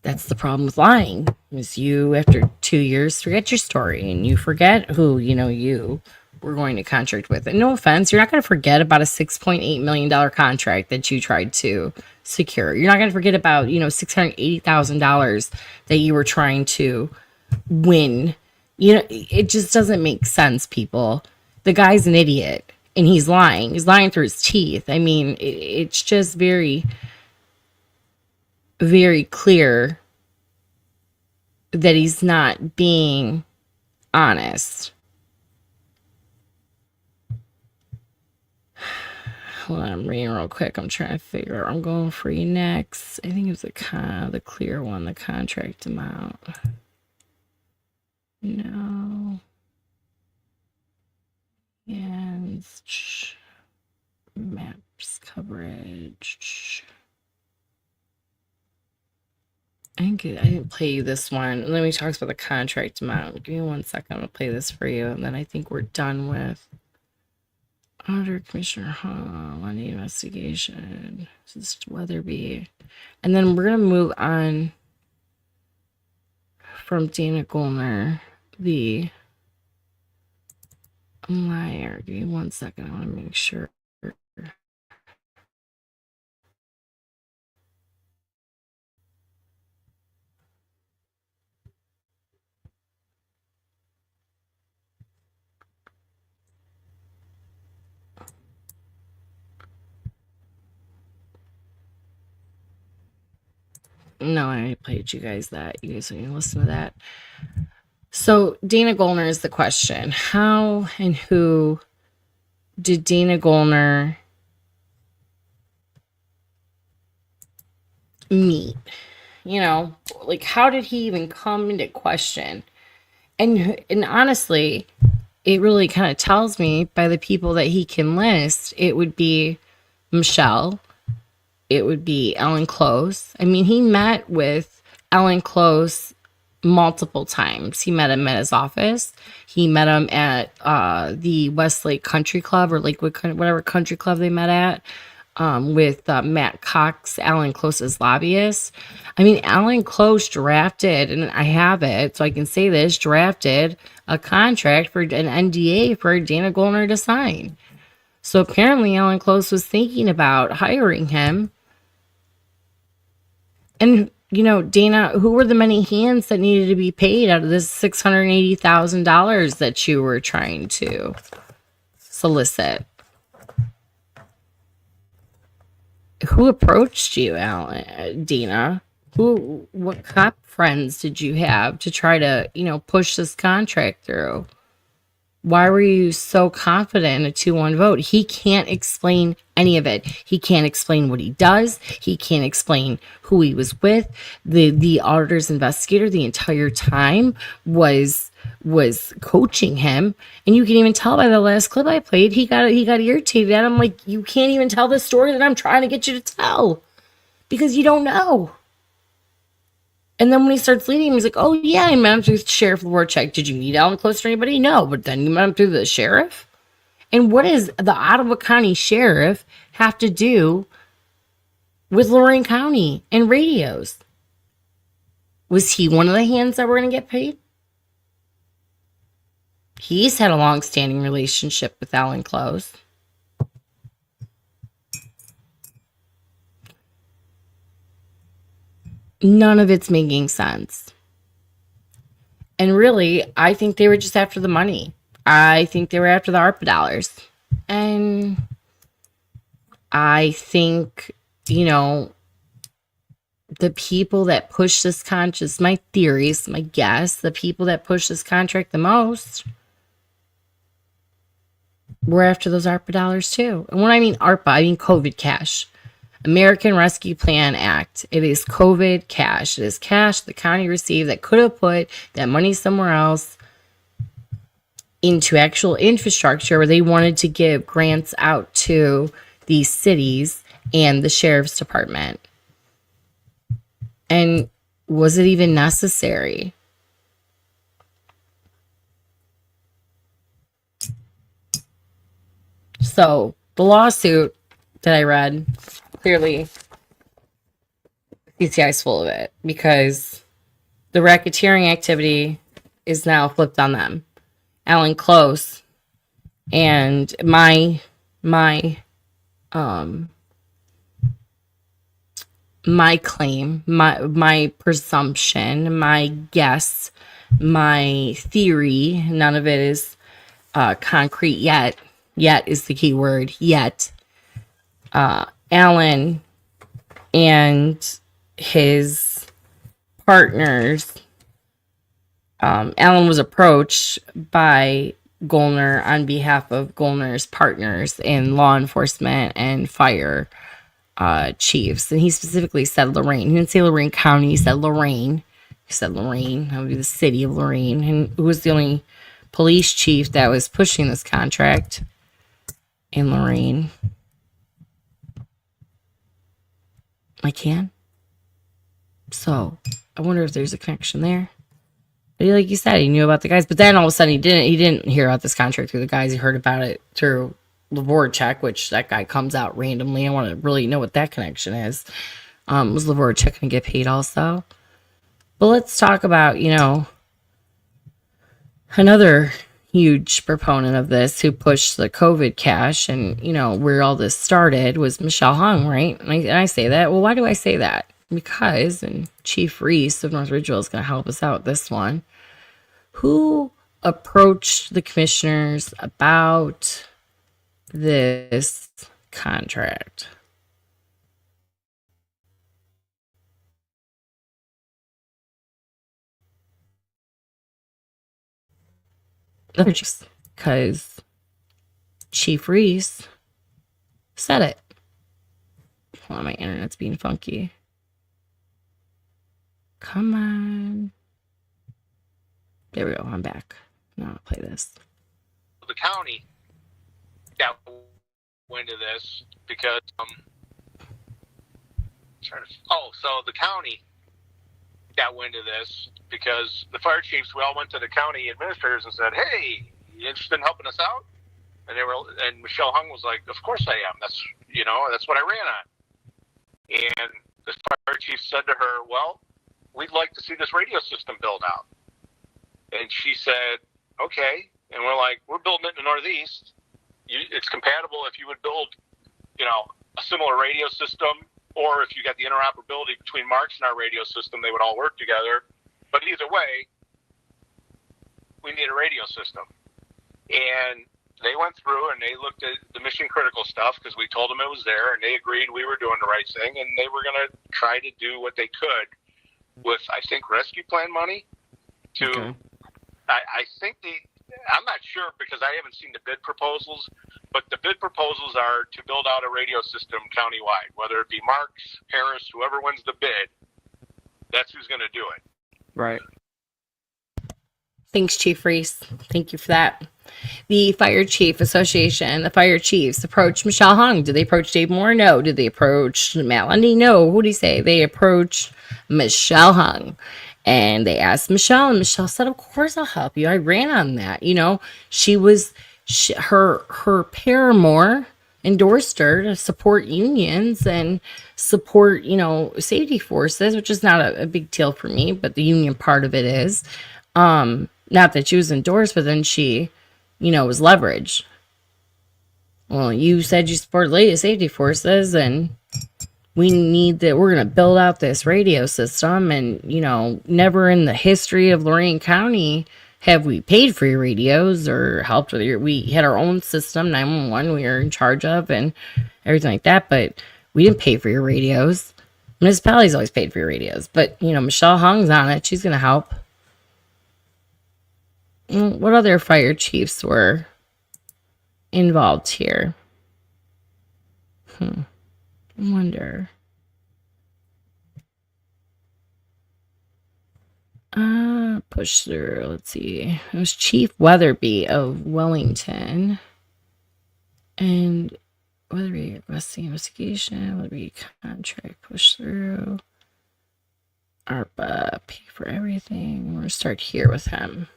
that's the problem with lying, is you, after 2 years, forget your story, and you forget who, you were going to contract with. And no offense, you're not going to forget about a $6.8 million contract that you tried to secure. You're not going to forget about, $680,000 that you were trying to win. It just doesn't make sense, people. The guy's an idiot, and he's lying. He's lying through his teeth. I mean, it's just very, very clear that he's not being honest. Hold on, I'm reading real quick. I'm trying to figure out. I'm going for you next. I think it was the clear one, the contract amount. No. And maps coverage. I didn't play you this one. Let me talk about the contract amount. Give me 1 second. I'm going to play this for you, and then I think we're done with Auditor Commissioner Hall on the investigation. This is Weatherby. And then we're going to move on from Dana Gollner, the liar. Give me 1 second. I want to make sure. No, I already played you guys that. You guys are going to listen to that. So Dana Gollner is the question. How and who did Dana Gollner meet? You know, like how did he even come into question? And honestly, it really kind of tells me by the people that he can list, it would be Michelle, it would be Ellen Close. I mean, he met with Ellen Close multiple times. He met him at his office. He met him at the Westlake Country Club or Lakewood, whatever country club they met at, with Matt Cox, Alan Close's lobbyist. I mean, Alan Close drafted, and I have it, so I can say this, drafted a contract for an NDA for Dana Gollner to sign. So apparently Alan Close was thinking about hiring him. And, you know, Dana, who were the many hands that needed to be paid out of this $680,000 that you were trying to solicit? Who approached you, Dana? What cop friends did you have to try to, you know, push this contract through? Why were you so confident in a 2-1 vote? He can't explain any of it. He can't explain what he does. He can't explain who he was with. The auditor's investigator the entire time was coaching him, and you can even tell by the last clip I played, he got irritated at him, like, you can't even tell the story that I'm trying to get you to tell because you don't know. And then when he starts leading, he's like, oh, yeah, I met him through Sheriff Warcheck. Did you meet Alan Close or anybody? No, but then you met him through the sheriff? And what does the Ottawa County Sheriff have to do with Lorain County and radios? Was he one of the hands that were going to get paid? He's had a long-standing relationship with Alan Close. None of it's making sense. And really, I think they were just after the money. I think they were after the ARPA dollars. And I think, you know, the people that push this contract, my theories, my guess, the people that push this contract the most were after those ARPA dollars too. And when I mean ARPA, I mean COVID cash. American Rescue Plan Act. It is COVID cash. It is cash the county received that could have put that money somewhere else into actual infrastructure where they wanted to give grants out to these cities and the sheriff's department. And was it even necessary? So the lawsuit that I read, clearly PCI's full of it because the racketeering activity is now flipped on them. Alan Close and my claim, my presumption, my guess, my theory, none of it is concrete yet. Yet is the key word, yet. Alan and his partners, Alan was approached by Gollner on behalf of Gollner's partners in law enforcement and fire chiefs. And he specifically said Lorain. He didn't say Lorain County, he said Lorain. He said Lorain. That would be the city of Lorain. And who was the only police chief that was pushing this contract in Lorain? I can. So I wonder if there's a connection there. But like you said, he knew about the guys, but then all of a sudden he didn't hear about this contract through the guys. He heard about it through Lavorchek, which that guy comes out randomly. I want to really know what that connection is. Was Lavorchek going to get paid also? But let's talk about, you know, another huge proponent of this who pushed the COVID cash, and, you know, where all this started was Michelle Hung, right? And I say that. Well, why do I say that? Because, and Chief Reese of North Ridgeville is going to help us out with this one, who approached the commissioners about this contract? because Chief Reese said it. Hold on, my internet's being funky. Come on. There we go. I'm back. Now I'll play this. The county got wind of this because so the county got wind of this because the fire chiefs, we all went to the county administrators and said, "Hey, you interested in helping us out?" And Michelle Hung was like, "Of course I am. That's what I ran on." And the fire chief said to her, "Well, we'd like to see this radio system built out." And she said, "Okay." And we're like, "We're building it in the Northeast. It's compatible if you would build, a similar radio system, or if you got the interoperability between Marks and our radio system, they would all work together. But either way, we need a radio system." And they went through and they looked at the mission critical stuff because we told them it was there, and they agreed we were doing the right thing, and they were going to try to do what they could with, I think, rescue plan money to. Okay. I think I'm not sure because I haven't seen the bid proposals, but the bid proposals are to build out a radio system countywide, whether it be Marks, Harris, whoever wins the bid, that's who's going to do it. Right. Thanks, Chief Reese. Thank you for that. The Fire Chief Association, the fire chiefs approached Michelle Hung. Did they approach Dave Moore? No. Did they approach Matt Lundy? No. Who did he say? They approached Michelle Hung. And they asked Michelle, and Michelle said, "Of course I'll help you." I ran on that. Her paramour endorsed her to support unions and support, safety forces, which is not a big deal for me, but the union part of it is. Not that she was endorsed, but then she, was leveraged. Well, you said you support safety forces, and we're going to build out this radio system, and, never in the history of Lorain County have we paid for your radios or helped with we had our own system, 911 we were in charge of and everything like that, but we didn't pay for your radios. Municipalities always paid for your radios, but, Michelle Hung's on it. She's going to help. What other fire chiefs were involved here? I wonder. Push through. Let's see. It was Chief Weatherby of Wellington. And Weatherby requesting investigation. Weatherby contract. Push through. ARPA. Pay for everything. We're going to start here with him.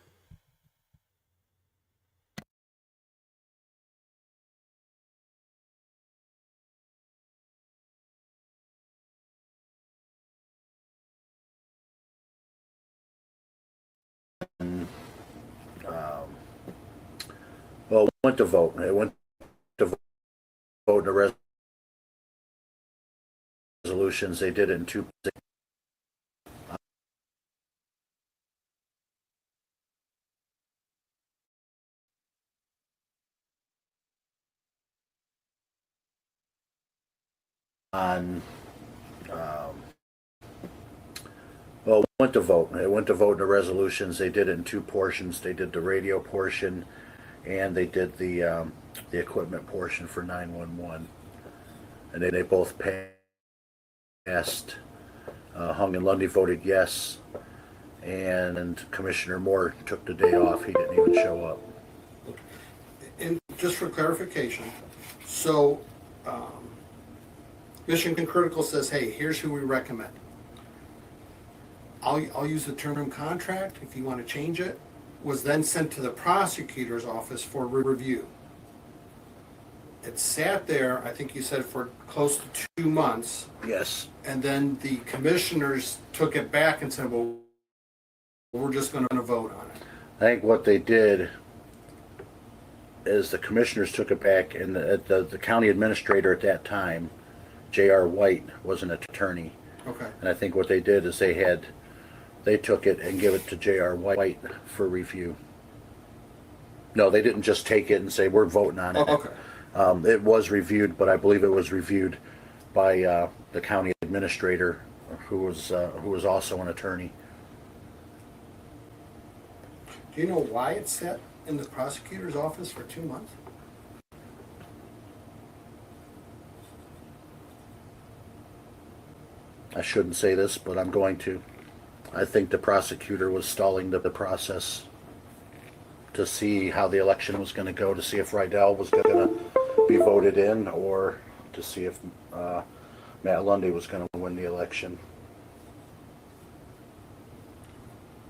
Well, went to vote. It went to vote in the resolutions. They did it in two. Well, went to vote. It went to vote in the resolutions. They did it in two portions. They did the radio portion, and they did the equipment portion for 911, and they both passed. Hung and Lundy voted yes, and Commissioner Moore took the day off. He didn't even show up. And just for clarification, so Mission Critical says, "Hey, here's who we recommend." I'll use the term contract if you want to change it. Was then sent to the prosecutor's office for review. It sat there, I think you said, for close to 2 months. Yes. And then the commissioners took it back and said, "Well, we're just going to vote on it." I think what they did is the commissioners took it back, and the county administrator at that time, J.R. White, was an attorney. Okay. And I think what they did is they took it and give it to J.R. White for review. No, they didn't just take it and say, "We're voting on it." Okay. It was reviewed, but I believe it was reviewed by the county administrator, who was also an attorney. Do you know why it sat in the prosecutor's office for 2 months? I shouldn't say this, but I'm going to. I think the prosecutor was stalling the process to see how the election was going to go, to see if Rydell was going to be voted in, or to see if Matt Lundy was going to win the election.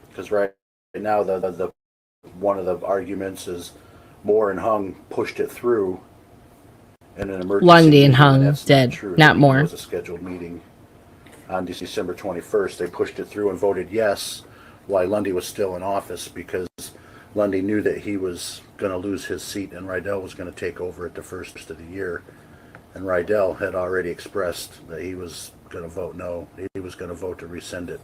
Because right now, the one of the arguments is Moore and Hung pushed it through in an emergency. Lundy and meeting, Hung that's did, true. not The meeting Moore. was a scheduled meeting on December 21st. They pushed it through and voted yes while Lundy was still in office, because Lundy knew that he was going to lose his seat and Rydell was going to take over at the first of the year. And Rydell had already expressed that he was going to vote no. He was going to vote to rescind it.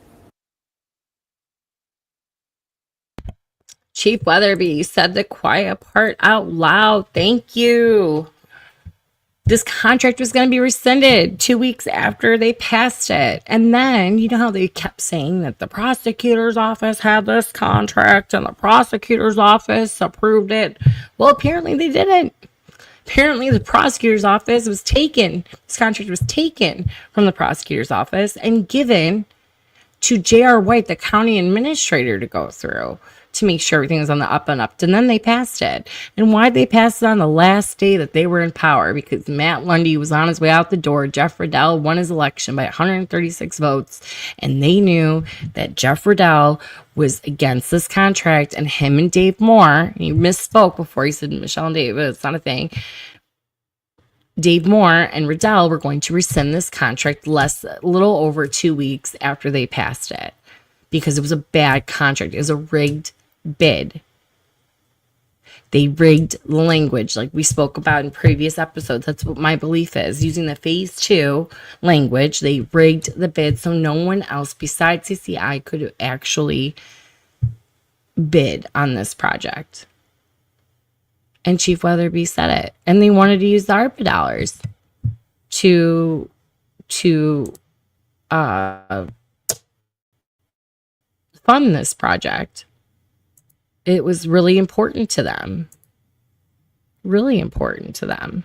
Chief Weatherby said the quiet part out loud. Thank you. This contract was going to be rescinded 2 weeks after they passed it. And then, you know how they kept saying that the prosecutor's office had this contract and the prosecutor's office approved it? Well, apparently they didn't. Apparently the prosecutor's office was taken. This contract was taken from the prosecutor's office and given to J.R. White, the county administrator, to go through to make sure everything was on the up and up. And then they passed it. And why'd they pass it on the last day that they were in power? Because Matt Lundy was on his way out the door. Jeff Riddell won his election by 136 votes. And they knew that Jeff Riddell was against this contract, and him and Dave Moore, he misspoke before he said Michelle and Dave, but it's not a thing. Dave Moore and Riddell were going to rescind this contract a little over 2 weeks after they passed it, because it was a bad contract. It was a rigged bid. They rigged the language like we spoke about in previous episodes. That's what my belief is. Using the phase 2 language, they rigged the bid so no one else besides CCI could actually bid on this project. And Chief Weatherby said it. And they wanted to use the ARPA dollars to fund this project. It was really important to them. Really important to them.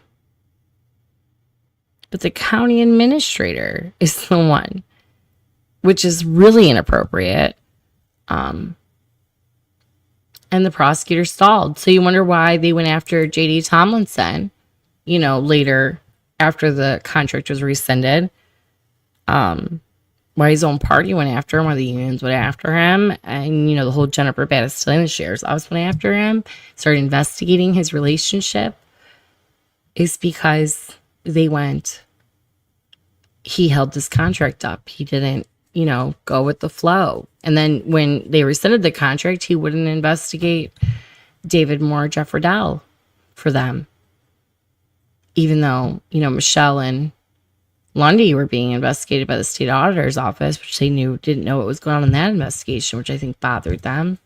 But the county administrator is the one, which is really inappropriate. And the prosecutor stalled. So you wonder why they went after J.D. Tomlinson, later after the contract was rescinded. Why his own party went after him, why the unions went after him, and the whole Jennifer Battistelli, the sheriff's office went after him, started investigating his relationship, is because he held this contract up. He didn't, go with the flow. And then when they rescinded the contract, he wouldn't investigate David Moore, Jeff Riddell for them. Even though, Michelle and Lundy were being investigated by the state auditor's office, which they didn't know what was going on in that investigation, which I think bothered them.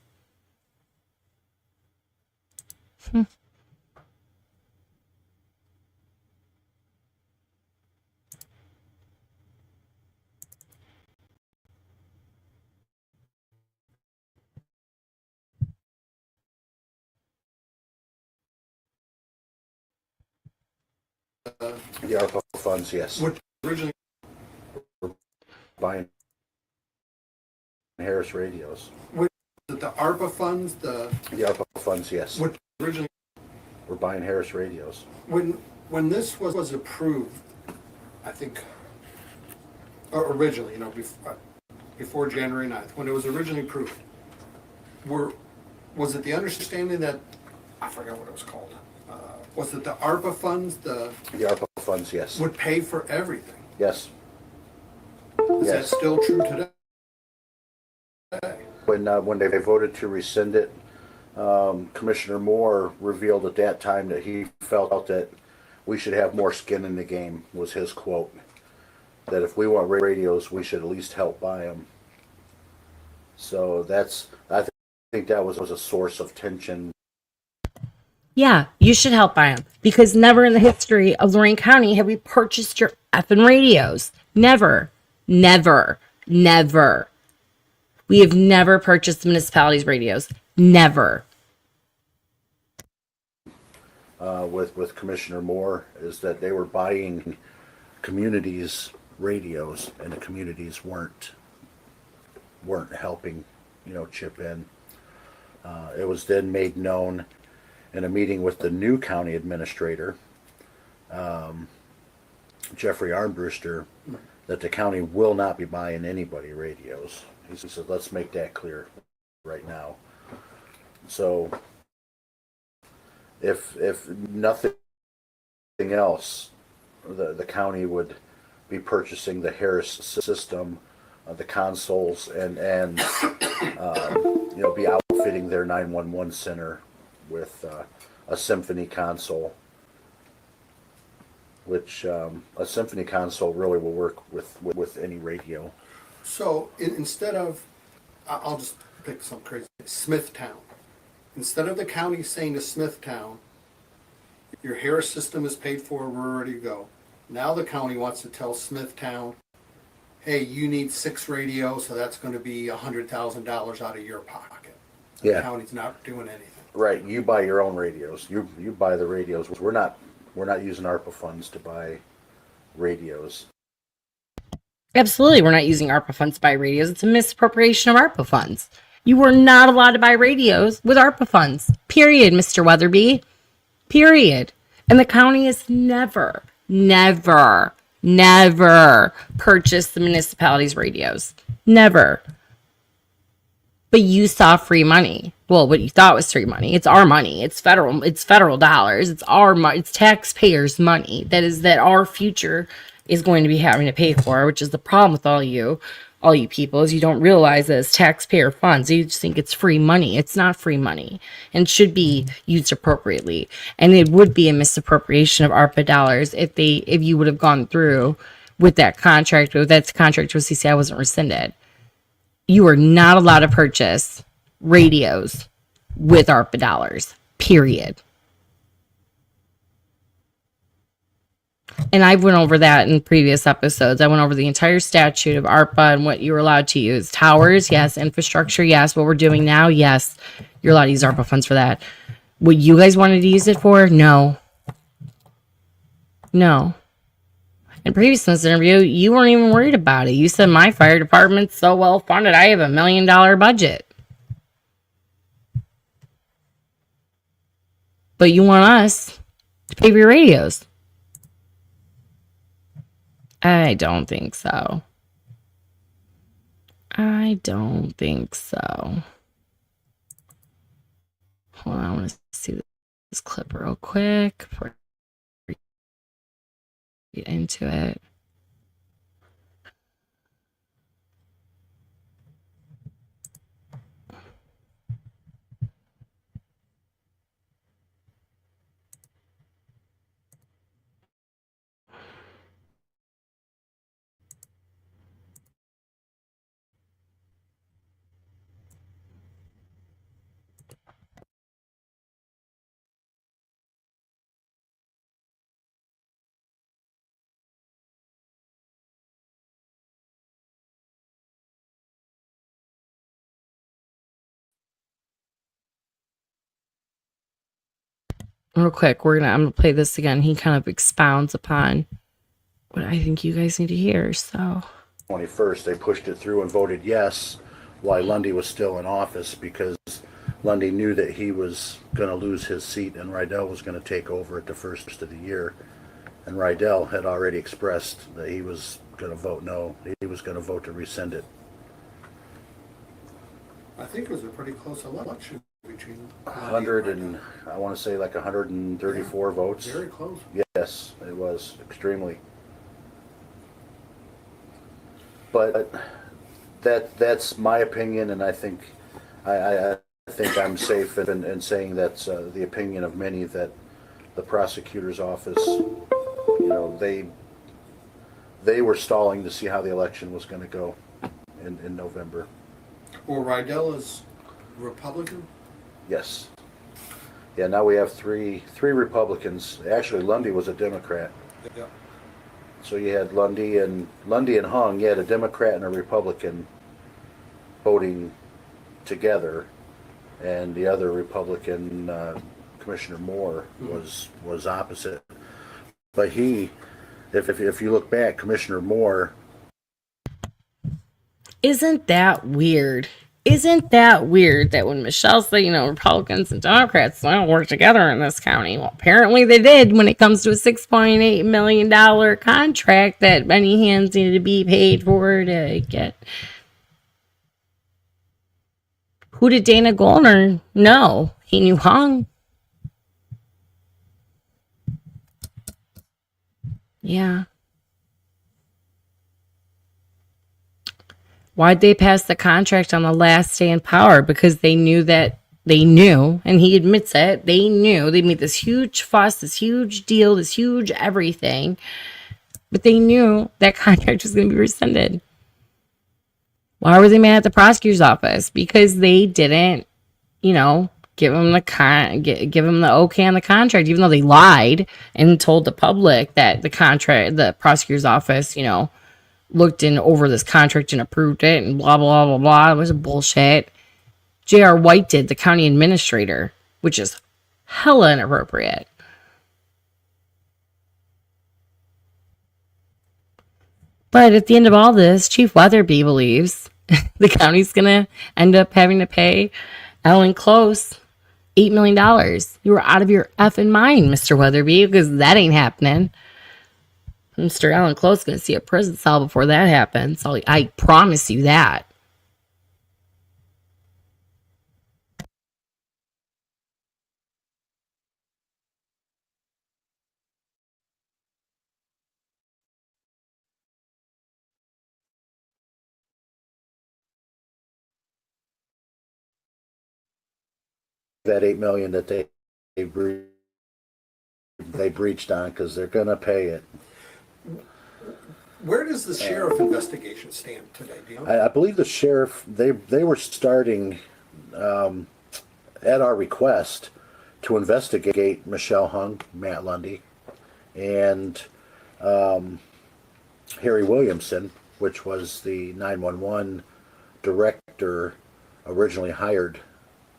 The ARPA funds, yes. Which originally, Buying Harris radios. the ARPA funds, The ARPA funds, yes. which originally, We're buying Harris radios. when this was approved, I think, or originally, before January 9th, when it was originally approved, was it the understanding that, I forgot what it was called, was it the ARPA funds, The ARPA funds, yes. would pay for everything? Yes. Is that Yes. still true today? When they voted to rescind it, Commissioner Moore revealed at that time that he felt that we should have more skin in the game, was his quote. That if we want radios, we should at least help buy them. So I think that was a source of tension. Yeah, you should help buy them, because never in the history of Lorain County have we purchased your effing radios. Never, never, never. We have never purchased the municipality's radios. Never. with Commissioner Moore is that they were buying communities radios, and the communities weren't helping, chip in. It was then made known in a meeting with the new county administrator, Jeffrey Armbruster, that the county will not be buying anybody radios. He said, let's make that clear right now. So if nothing else, the county would be purchasing the Harris system, the consoles, and be outfitting their 911 center with a Symphony console, which a Symphony console really will work with any radio. So instead of, I'll just pick some crazy, Smithtown. Instead of the county saying to Smithtown, your Harris system is paid for, we're ready to go. Now the county wants to tell Smithtown, hey, you need 6 radios, so that's going to be $100,000 out of your pocket. The Yeah. county's not doing anything. Right, you buy your own radios. You buy the radios. We're not using ARPA funds to buy radios. Absolutely, we're not using ARPA funds to buy radios. It's a misappropriation of ARPA funds. You were not allowed to buy radios with ARPA funds. Period, Mr. Weatherby. Period. And the county has never purchased the municipality's radios. Never. But you saw free money. Well, what you thought was free money. It's our money. It's federal dollars. It's our money. It's taxpayers' money. That our future is going to be having to pay for, which is the problem with all you people, is you don't realize that it's taxpayer funds. You just think it's free money. It's not free money and should be used appropriately. And it would be a misappropriation of ARPA dollars if you would have gone through with that contract, with CCI wasn't rescinded. You are not allowed to purchase radios with ARPA dollars, period. And I went over that in previous episodes. I went over the entire statute of ARPA and what you were allowed to use. Towers, yes. Infrastructure, yes. What we're doing now, yes. You're allowed to use ARPA funds for that. What you guys wanted to use it for? No. No. In previous in this interview, you weren't even worried about it. You said my fire department's so well funded. I have $1 million budget. But you want us to pay for your radios. I don't think so. I don't think so. Hold on, I want to see this clip real quick before I get into it. Real quick, I'm gonna play this again. He kind of expounds upon what I think you guys need to hear. So 21st, they pushed it through and voted yes while Lundy was still in office, because Lundy knew that he was going to lose his seat and Rydell was going to take over at the first of the year. And Rydell had already expressed that he was going to vote no. He was going to vote to rescind it. I think it was a pretty close election between 100 and, I want to say like 134 votes. Very close. Yes, it was extremely. But that's my opinion, and I think I think I'm safe in saying that's the opinion of many, that the prosecutor's office, they were stalling to see how the election was going to go in November. Well, Rydell is Republican? Yes. Yeah, now we have three Republicans. Actually, Lundy was a Democrat. Yeah. So you had Lundy and Hung. You had a Democrat and a Republican voting together, and the other Republican, Commissioner Moore was opposite. But if you look back, Commissioner Moore. Isn't that weird? Isn't that weird that when Michelle said, Republicans and Democrats don't work together in this county? Well, apparently they did when it comes to a $6.8 million contract that many hands needed to be paid for to get. Who did Dana Gollner know? He knew Hung. Yeah. Why'd they pass the contract on the last day in power? Because they knew, and he admits it, they knew they made this huge fuss, this huge deal, this huge everything, but they knew that contract was going to be rescinded. Why were they mad at the prosecutor's office? Because they didn't, give him the okay on the contract, even though they lied and told the public that the prosecutor's office, looked in over this contract and approved it and blah, blah, blah, blah. It was bullshit. J.R. White did, the county administrator, which is hella inappropriate. But at the end of all this, Chief Weatherby believes the county's going to end up having to pay Alan Close $8 million. You were out of your effing mind, Mr. Weatherby, because that ain't happening. Mr. Alan Close is going to see a prison cell before that happens. I promise you that. That $8 million that they breached on, because they're going to pay it. Where does the sheriff investigation stand today? Do you know? I believe the sheriff, they were starting at our request to investigate Michelle Hung, Matt Lundy, and Harry Williamson, which was the 911 director originally hired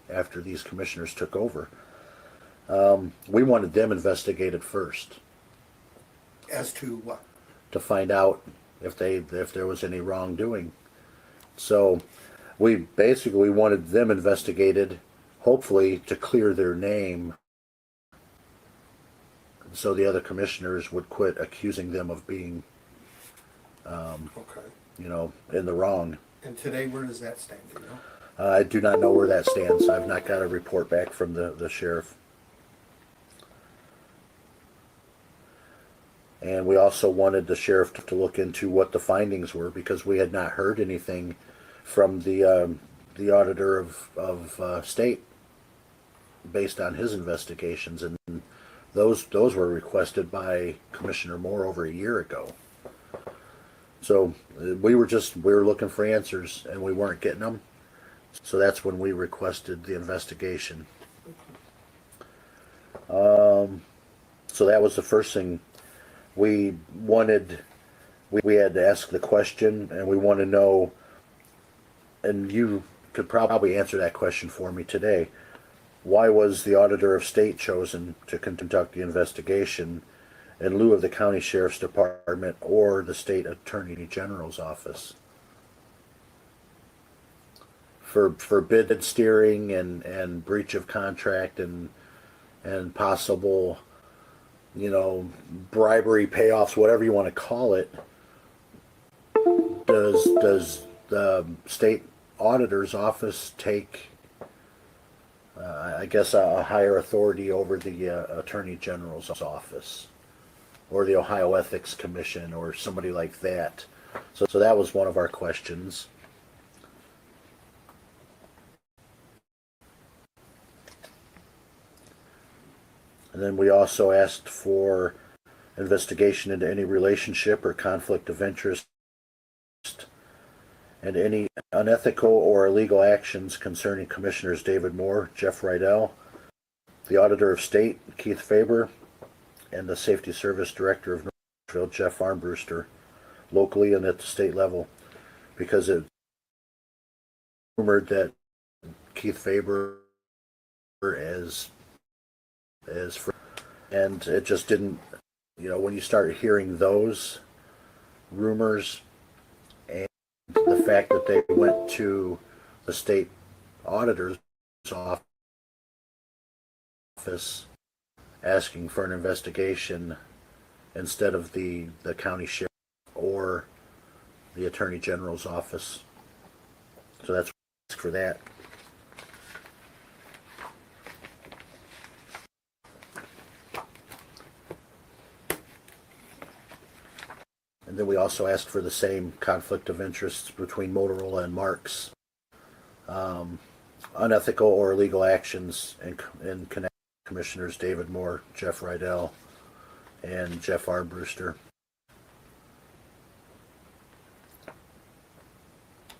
after these commissioners took over. We wanted them investigated first. As to what? To find out if there was any wrongdoing. So we basically wanted them investigated, hopefully to clear their name, so the other commissioners would quit accusing them of being, in the wrong. And today, where does that stand? Do you know? I do not know where that stands. I've not got a report back from the sheriff. And we also wanted the sheriff to look into what the findings were, because we had not heard anything from the auditor of state based on his investigations, and those were requested by Commissioner Moore over a year ago. So we were looking for answers, and we weren't getting them. So that's when we requested the investigation. So that was the first thing we wanted. We had to ask the question, and we want to know, and you could probably answer that question for me today. Why was the auditor of state chosen to conduct the investigation in lieu of the county sheriff's department or the state attorney general's office? For bid steering and breach of contract and possible, bribery payoffs, whatever you want to call it. Does the state auditor's office take, a higher authority over the attorney general's office, or the Ohio Ethics Commission, or somebody like that? So that was one of our questions. And then we also asked for investigation into any relationship or conflict of interest and any unethical or illegal actions concerning Commissioners David Moore, Jeff Rydell, the Auditor of State, Keith Faber, and the Safety Service Director of Northfield, Jeff Armbruster, locally and at the state level, because it rumored that Keith Faber has is for, and it just didn't, when you start hearing those rumors and the fact that they went to the state auditor's office asking for an investigation instead of the county sheriff or the attorney general's office. So that's for that. And then we also asked for the same conflict of interest between Motorola and Marks. Unethical or illegal actions in connection with Commissioners David Moore, Jeff Rydell, and Jeff R. Brewster.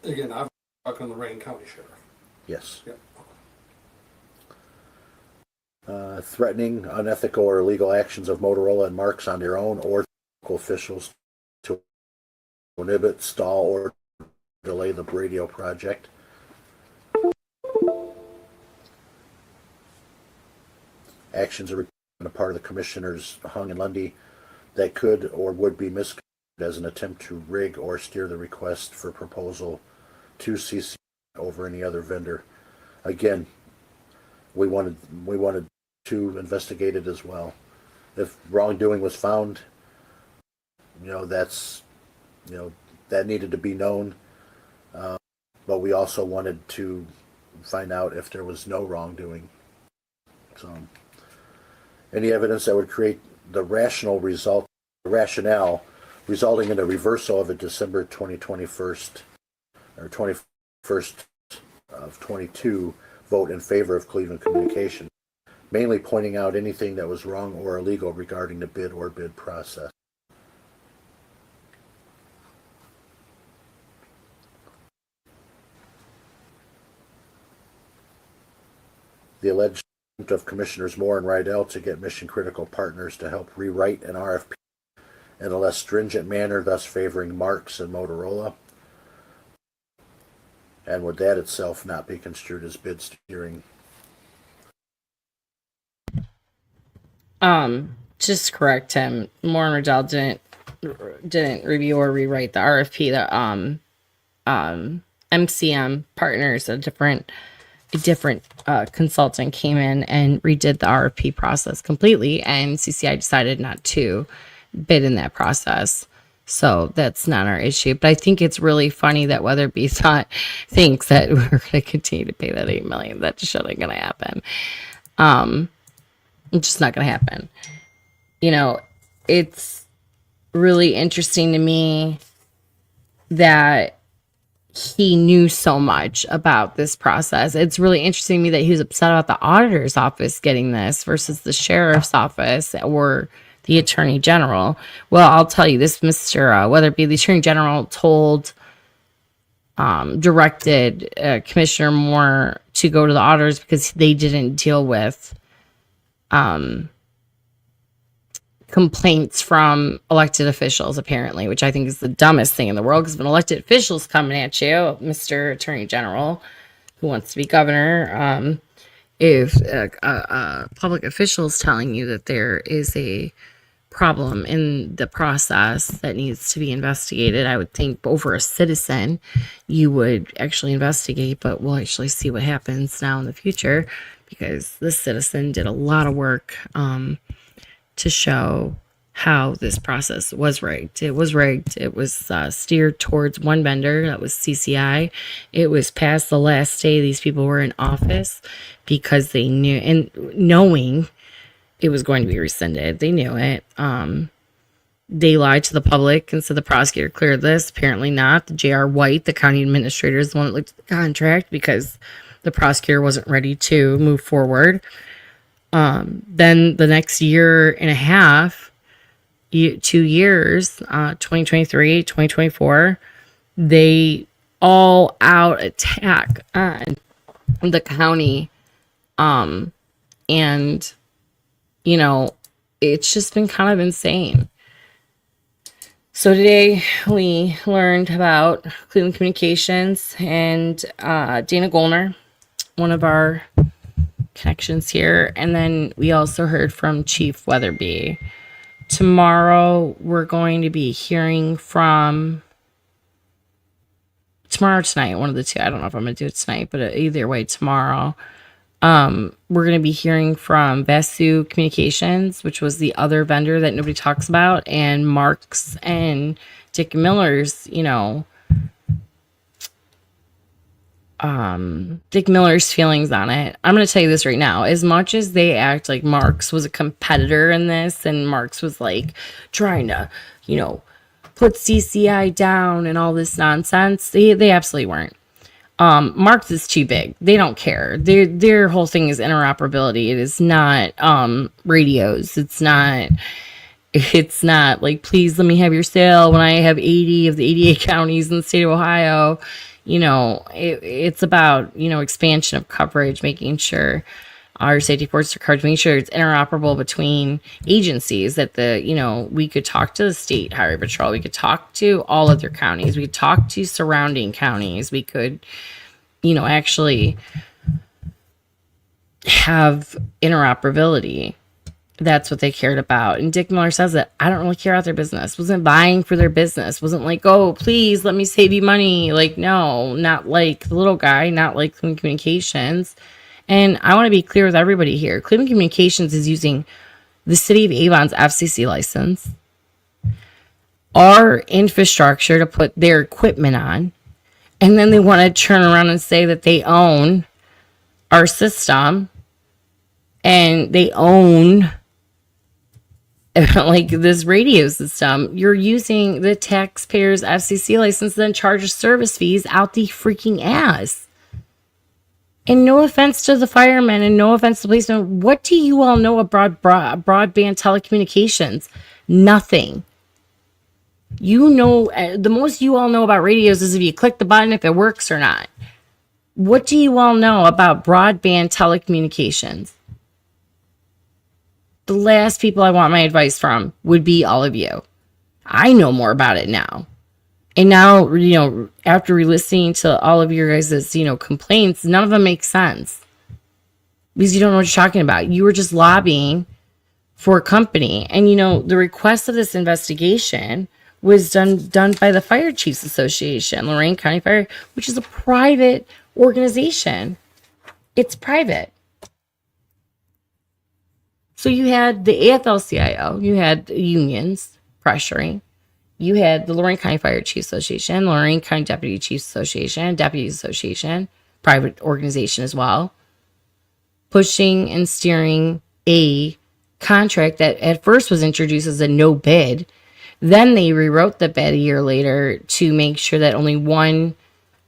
Again, I'm talking Lorain County Sheriff. Yes. Yep. Threatening, unethical, or illegal actions of Motorola and Marks on their own or local officials to inhibit, stall, or delay the radio project. Actions are on the part of the commissioners Hung and Lundy that could or would be misconstrued as an attempt to rig or steer the request for proposal to CC over any other vendor. Again, we wanted to investigate it as well. If wrongdoing was found, that's that needed to be known. But we also wanted to find out if there was no wrongdoing. So, any evidence that would create the rationale resulting in a reversal of a December 2021 or 21st of 22 vote in favor of Cleveland Communications, mainly pointing out anything that was wrong or illegal regarding the bid or bid process. The alleged attempt of Commissioners Moore and Rydell to get mission critical partners to help rewrite an RFP in a less stringent manner, thus favoring Marks and Motorola. And would that itself not be construed as bid steering? Just correct him. Moore and Riddell didn't review or rewrite the RFP. The MCM partners, a different consultant came in and redid the RFP process completely, and CCI decided not to bid in that process. So that's not our issue. But I think it's really funny that Weatherby thinks that we're going to continue to pay that $8 million. That just isn't going to happen. It's just not going to happen. It's really interesting to me that he knew so much about this process. It's really interesting to me that he was upset about the auditor's office getting this versus the sheriff's office or the attorney general. Well, I'll tell you this, Mr. Weatherby, the attorney general directed Commissioner Moore to go to the auditors because they didn't deal with complaints from elected officials, apparently, which I think is the dumbest thing in the world, because when elected officials coming at you, Mr. Attorney General, who wants to be governor, if public officials telling you that there is a problem in the process that needs to be investigated, I would think over a citizen you would actually investigate, but we'll actually see what happens now in the future, because this citizen did a lot of work to show how this process was rigged. It was rigged. It was steered towards one vendor, that was CCI. It was past the last day these people were in office because they knew, and knowing it was going to be rescinded. They knew it. They lied to the public and said the prosecutor cleared this. Apparently not. The J.R. White, the county administrator, is the one that looked at the contract because the prosecutor wasn't ready to move forward. Then the next year and a half, 2 years, 2023, 2024, they all out attack on the county. And, it's just been kind of insane. So today we learned about Cleveland Communications and Dana Gollner, one of our connections here. And then we also heard from Chief Weatherby. Tomorrow, we're going to be hearing from tomorrow or tonight, one of the two. I don't know if I'm going to do it tonight, but either way, tomorrow. We're going to be hearing from Vasu Communications, which was the other vendor that nobody talks about, and Mark's and Dick Miller's, Dick Miller's feelings on it. I'm going to tell you this right now. As much as they act like Mark's was a competitor in this, and Mark's was like trying to, put CCI down and all this nonsense, they absolutely weren't. Mark's is too big. They don't care. Their whole thing is interoperability. It is not radios. It's not like, please let me have your sale when I have 80 of the 88 counties in the state of Ohio. It's about, expansion of coverage, making sure our safety forces are covered, making sure it's interoperable between agencies, that we could talk to the state highway patrol, we could talk to all other counties, we could talk to surrounding counties, we could, actually have interoperability. That's what they cared about. And Dick Miller says that I don't really care about their business. Wasn't buying for their business. Wasn't like, oh, please let me save you money. Like, no, not like the little guy, not like Cleveland Communications. And I want to be clear with everybody here. Cleveland Communications is using the city of Avon's FCC license, our infrastructure to put their equipment on. And then they want to turn around and say that they own our system and they own like this radio system. You're using the taxpayers' FCC license, then charge service fees out the freaking ass. And no offense to the firemen and no offense to policemen, what do you all know about broadband telecommunications? Nothing. The most you all know about radios is if you click the button, if it works or not. What do you all know about broadband telecommunications? The last people I want my advice from would be all of you. I know more about it now. And now, after listening to all of your guys' complaints, none of them make sense. Because you don't know what you're talking about. You were just lobbying for a company. And, the request of this investigation was done by the Fire Chiefs Association, Lorain County Fire, which is a private organization. It's private. So you had the AFL-CIO, you had the unions pressuring, you had the Lorain County Fire Chiefs Association, Lorain County Deputy Chiefs Association, Deputies Association, private organization as well, pushing and steering a contract that at first was introduced as a no bid. Then they rewrote the bid a year later to make sure that only one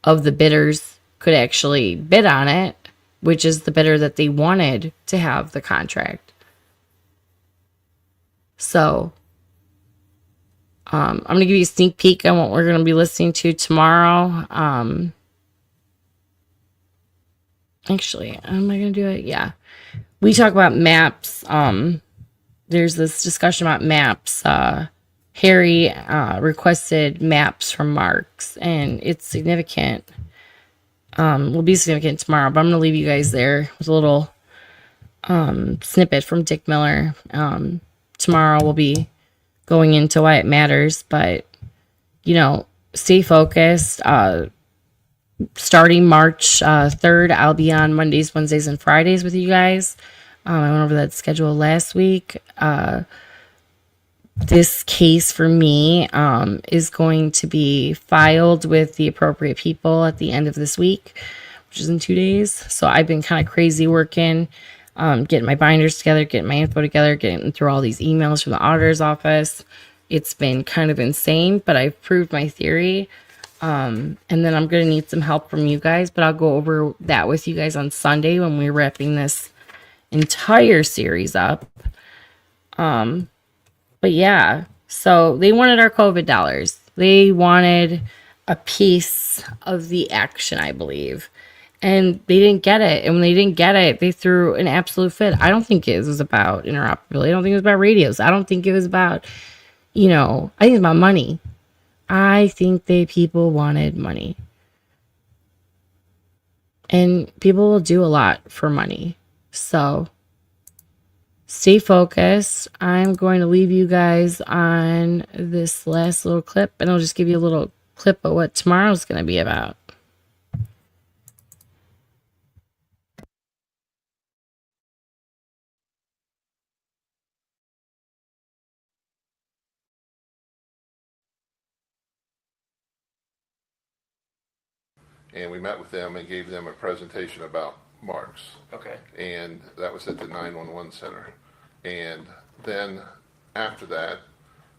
of the bidders could actually bid on it, which is the bidder that they wanted to have the contract. So, I'm going to give you a sneak peek on what we're going to be listening to tomorrow. Actually, am I going to do it? Yeah. We talk about maps. There's this discussion about maps. Harry requested maps from Mark's, and it's significant. Will be significant tomorrow, but I'm going to leave you guys there with a little snippet from Dick Miller. Tomorrow we'll be going into why it matters, but stay focused. Starting March 3rd, I'll be on Mondays, Wednesdays, and Fridays with you guys. I went over that schedule last week. This case for me is going to be filed with the appropriate people at the end of this week, which is in 2 days. So I've been kind of crazy working, getting my binders together, getting my info together, getting through all these emails from the auditor's office. It's been kind of insane, but I've proved my theory. And then I'm going to need some help from you guys, but I'll go over that with you guys on Sunday when we're wrapping this entire series up. But yeah, so they wanted our COVID dollars. They wanted a piece of the action, I believe. And they didn't get it. And when they didn't get it, they threw an absolute fit. I don't think it was about interoperability. I don't think it was about radios. I don't think it was about, I think it's about money. I think people wanted money. And people will do a lot for money. So stay focused. I'm going to leave you guys on this last little clip, and I'll just give you a little clip of what tomorrow's going to be about. And we met with them and gave them a presentation about marks. Okay. And that was at the 911 center. And then after that,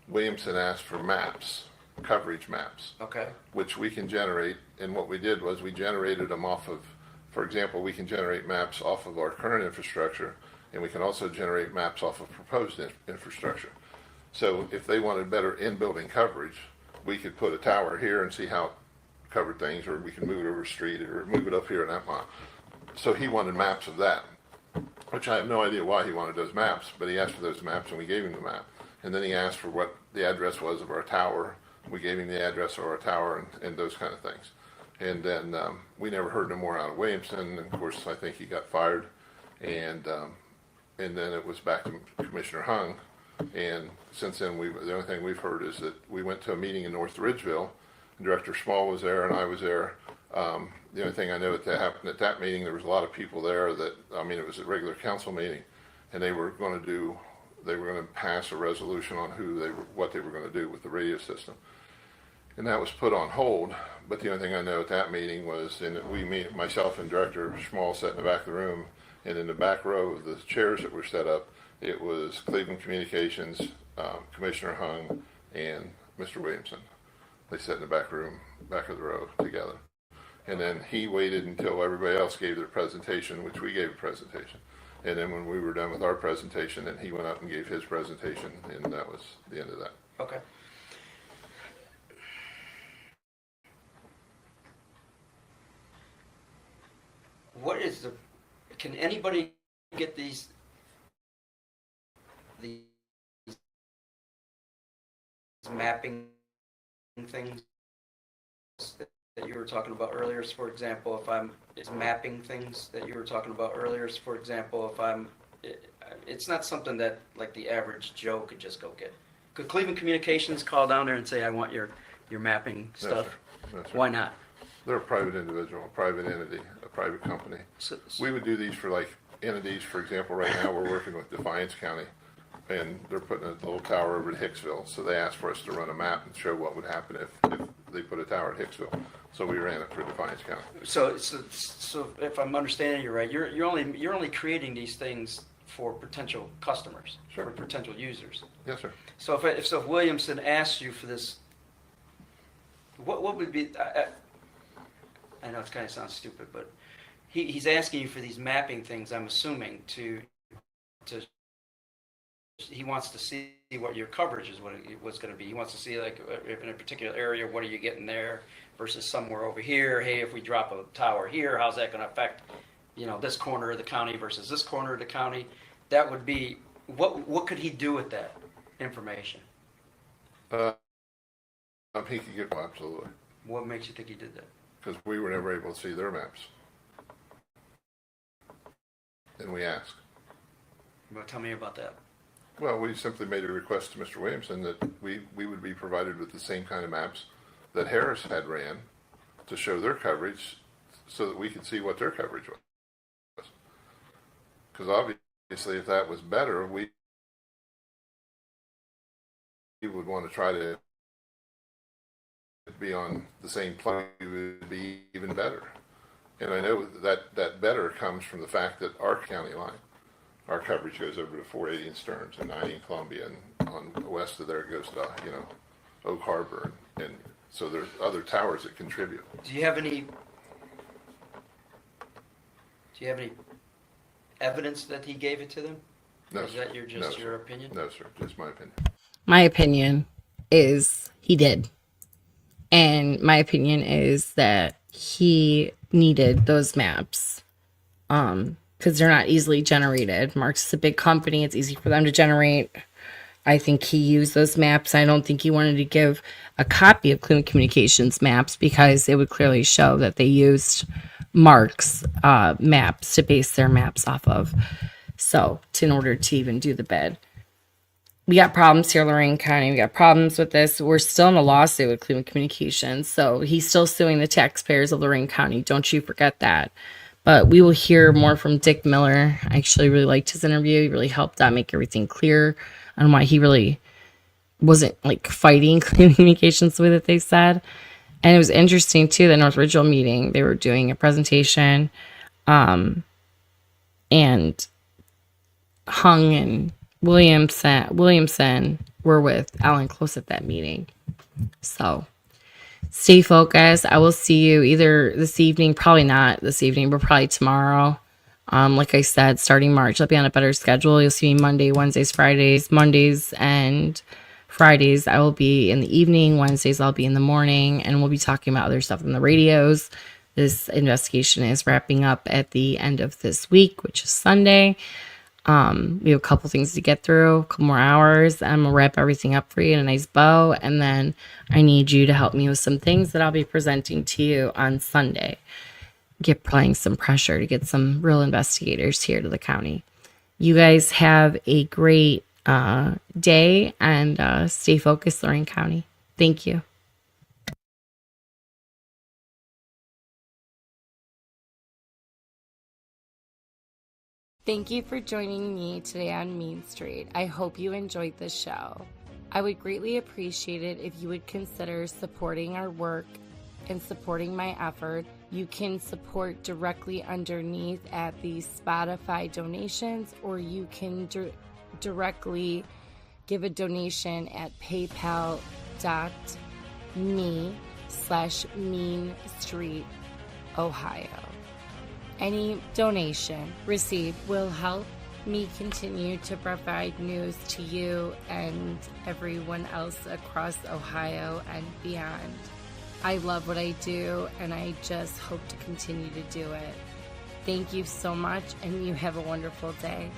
Williamson asked for maps, coverage maps, Okay. which we can generate. And what we did was we generated them off of, for example, we can generate maps off of our current infrastructure, and we can also generate maps off of proposed infrastructure. So if they wanted better in-building coverage, we could put a tower here and see how it covered things, or we can move it over a street, or move it up here and that mile. So he wanted maps of that, which I have no idea why he wanted those maps, but he asked for those maps and we gave him the map. And then he asked for what the address was of our tower. We gave him the address of our tower and those kind of things. And then we never heard no more out of Williamson. And of course, I think he got fired. And then it was back to Commissioner Hung. And since then, the only thing we've heard is that we went to a meeting in North Ridgeville. Director Small was there and I was there. The only thing I know that happened at that meeting, there was a lot of people there that, I mean, it was a regular council meeting, and they were going to pass a resolution on what they were going to do with the radio system. And that was put on hold, but the only thing I know at that meeting was, myself and Director Small sat in the back of the room, and in the back row of the chairs that were set up, it was Cleveland Communications, Commissioner Hung, and Mr. Williamson. They sat in the back of the row together. And then he waited until everybody else gave their presentation, which we gave a presentation. And then when we were done with our presentation, then he went up and gave his presentation, and that was the end of that. Okay. Can anybody get these mapping things that you were talking about earlier? For example, it's not something that like the average Joe could just go get. Could Cleveland Communications call down there and say, I want your mapping stuff? No, sir. No, sir. Why not? They're a private individual, a private entity, a private company. We would do these for like entities. For example, right now we're working with Defiance County, and they're putting a little tower over at Hicksville. So they asked for us to run a map and show what would happen if they put a tower at Hicksville. So we ran it for Defiance County. So if I'm understanding you right, you're only creating these things for potential customers, Sure. for potential users. Yes, sir. So if Williamson asked you for this, what would be? I know it kind of sounds stupid, but he's asking you for these mapping things. I'm assuming to he wants to see what your coverage is, what's going to be. He wants to see, like, in a particular area, what are you getting there versus somewhere over here. Hey, if we drop a tower here, how's that going to affect, this corner of the county versus this corner of the county? That would be, what could he do with that information? He could get one, absolutely, What makes you think he did that? because we were never able to see their maps. And we asked. Well, tell me about that. Well, we simply made a request to Mr. Williamson that we would be provided with the same kind of maps that Harris had ran to show their coverage so that we could see what their coverage was. Because obviously if that was better, we would want to try to be on the same plane. It would be even better. And I know that better comes from the fact that our county line, our coverage goes over to 480 in Stearns and 90 in Columbia, and on west of there it goes to, Oak Harbor, and so there's other towers that contribute. Do you have any evidence that he gave it to them? No, Or is that your opinion? No, sir, just my opinion. My opinion is he did. And my opinion is that he needed those maps because they're not easily generated. Mark's is a big company. It's easy for them to generate. I think he used those maps. I don't think he wanted to give a copy of Cleveland Communications maps because it would clearly show that they used Mark's maps to base their maps off of. So, in order to even do the bid. We got problems here, Lorain County. We got problems with this. We're still in a lawsuit with Cleveland Communications. So he's still suing the taxpayers of Lorain County. Don't you forget that. But we will hear more from Dick Miller. I actually really liked his interview. He really helped out make everything clear on why he really wasn't like fighting Cleveland Communications the way that they said. And it was interesting too, the North Ridgeville meeting. They were doing a presentation, and Hung and Williamson were with Alan Close at that meeting. So stay focused. I will see you either this evening, probably not this evening, but probably tomorrow. Like I said, starting March, I'll be on a better schedule. You'll see me Monday, Wednesdays, Fridays. Mondays and Fridays, I will be in the evening. Wednesdays, I'll be in the morning, and we'll be talking about other stuff in the radios. This investigation is wrapping up at the end of this week, which is Sunday. We have a couple things to get through, a couple more hours. I'm gonna wrap everything up for you in a nice bow, and then I need you to help me with some things that I'll be presenting to you on Sunday. Applying some pressure to get some real investigators here to the county. You guys have a great day, and stay focused, Lorain County. Thank you. Thank you for joining me today on Mean Street. I hope you enjoyed the show. I would greatly appreciate it if you would consider supporting our work and supporting my effort. You can support directly underneath at the Spotify donations, or you can directly give a donation at paypal.me/Mean Street, Ohio. Any donation received will help me continue to provide news to you and everyone else across Ohio and beyond. I love what I do, and I just hope to continue to do it. Thank you so much, and you have a wonderful day.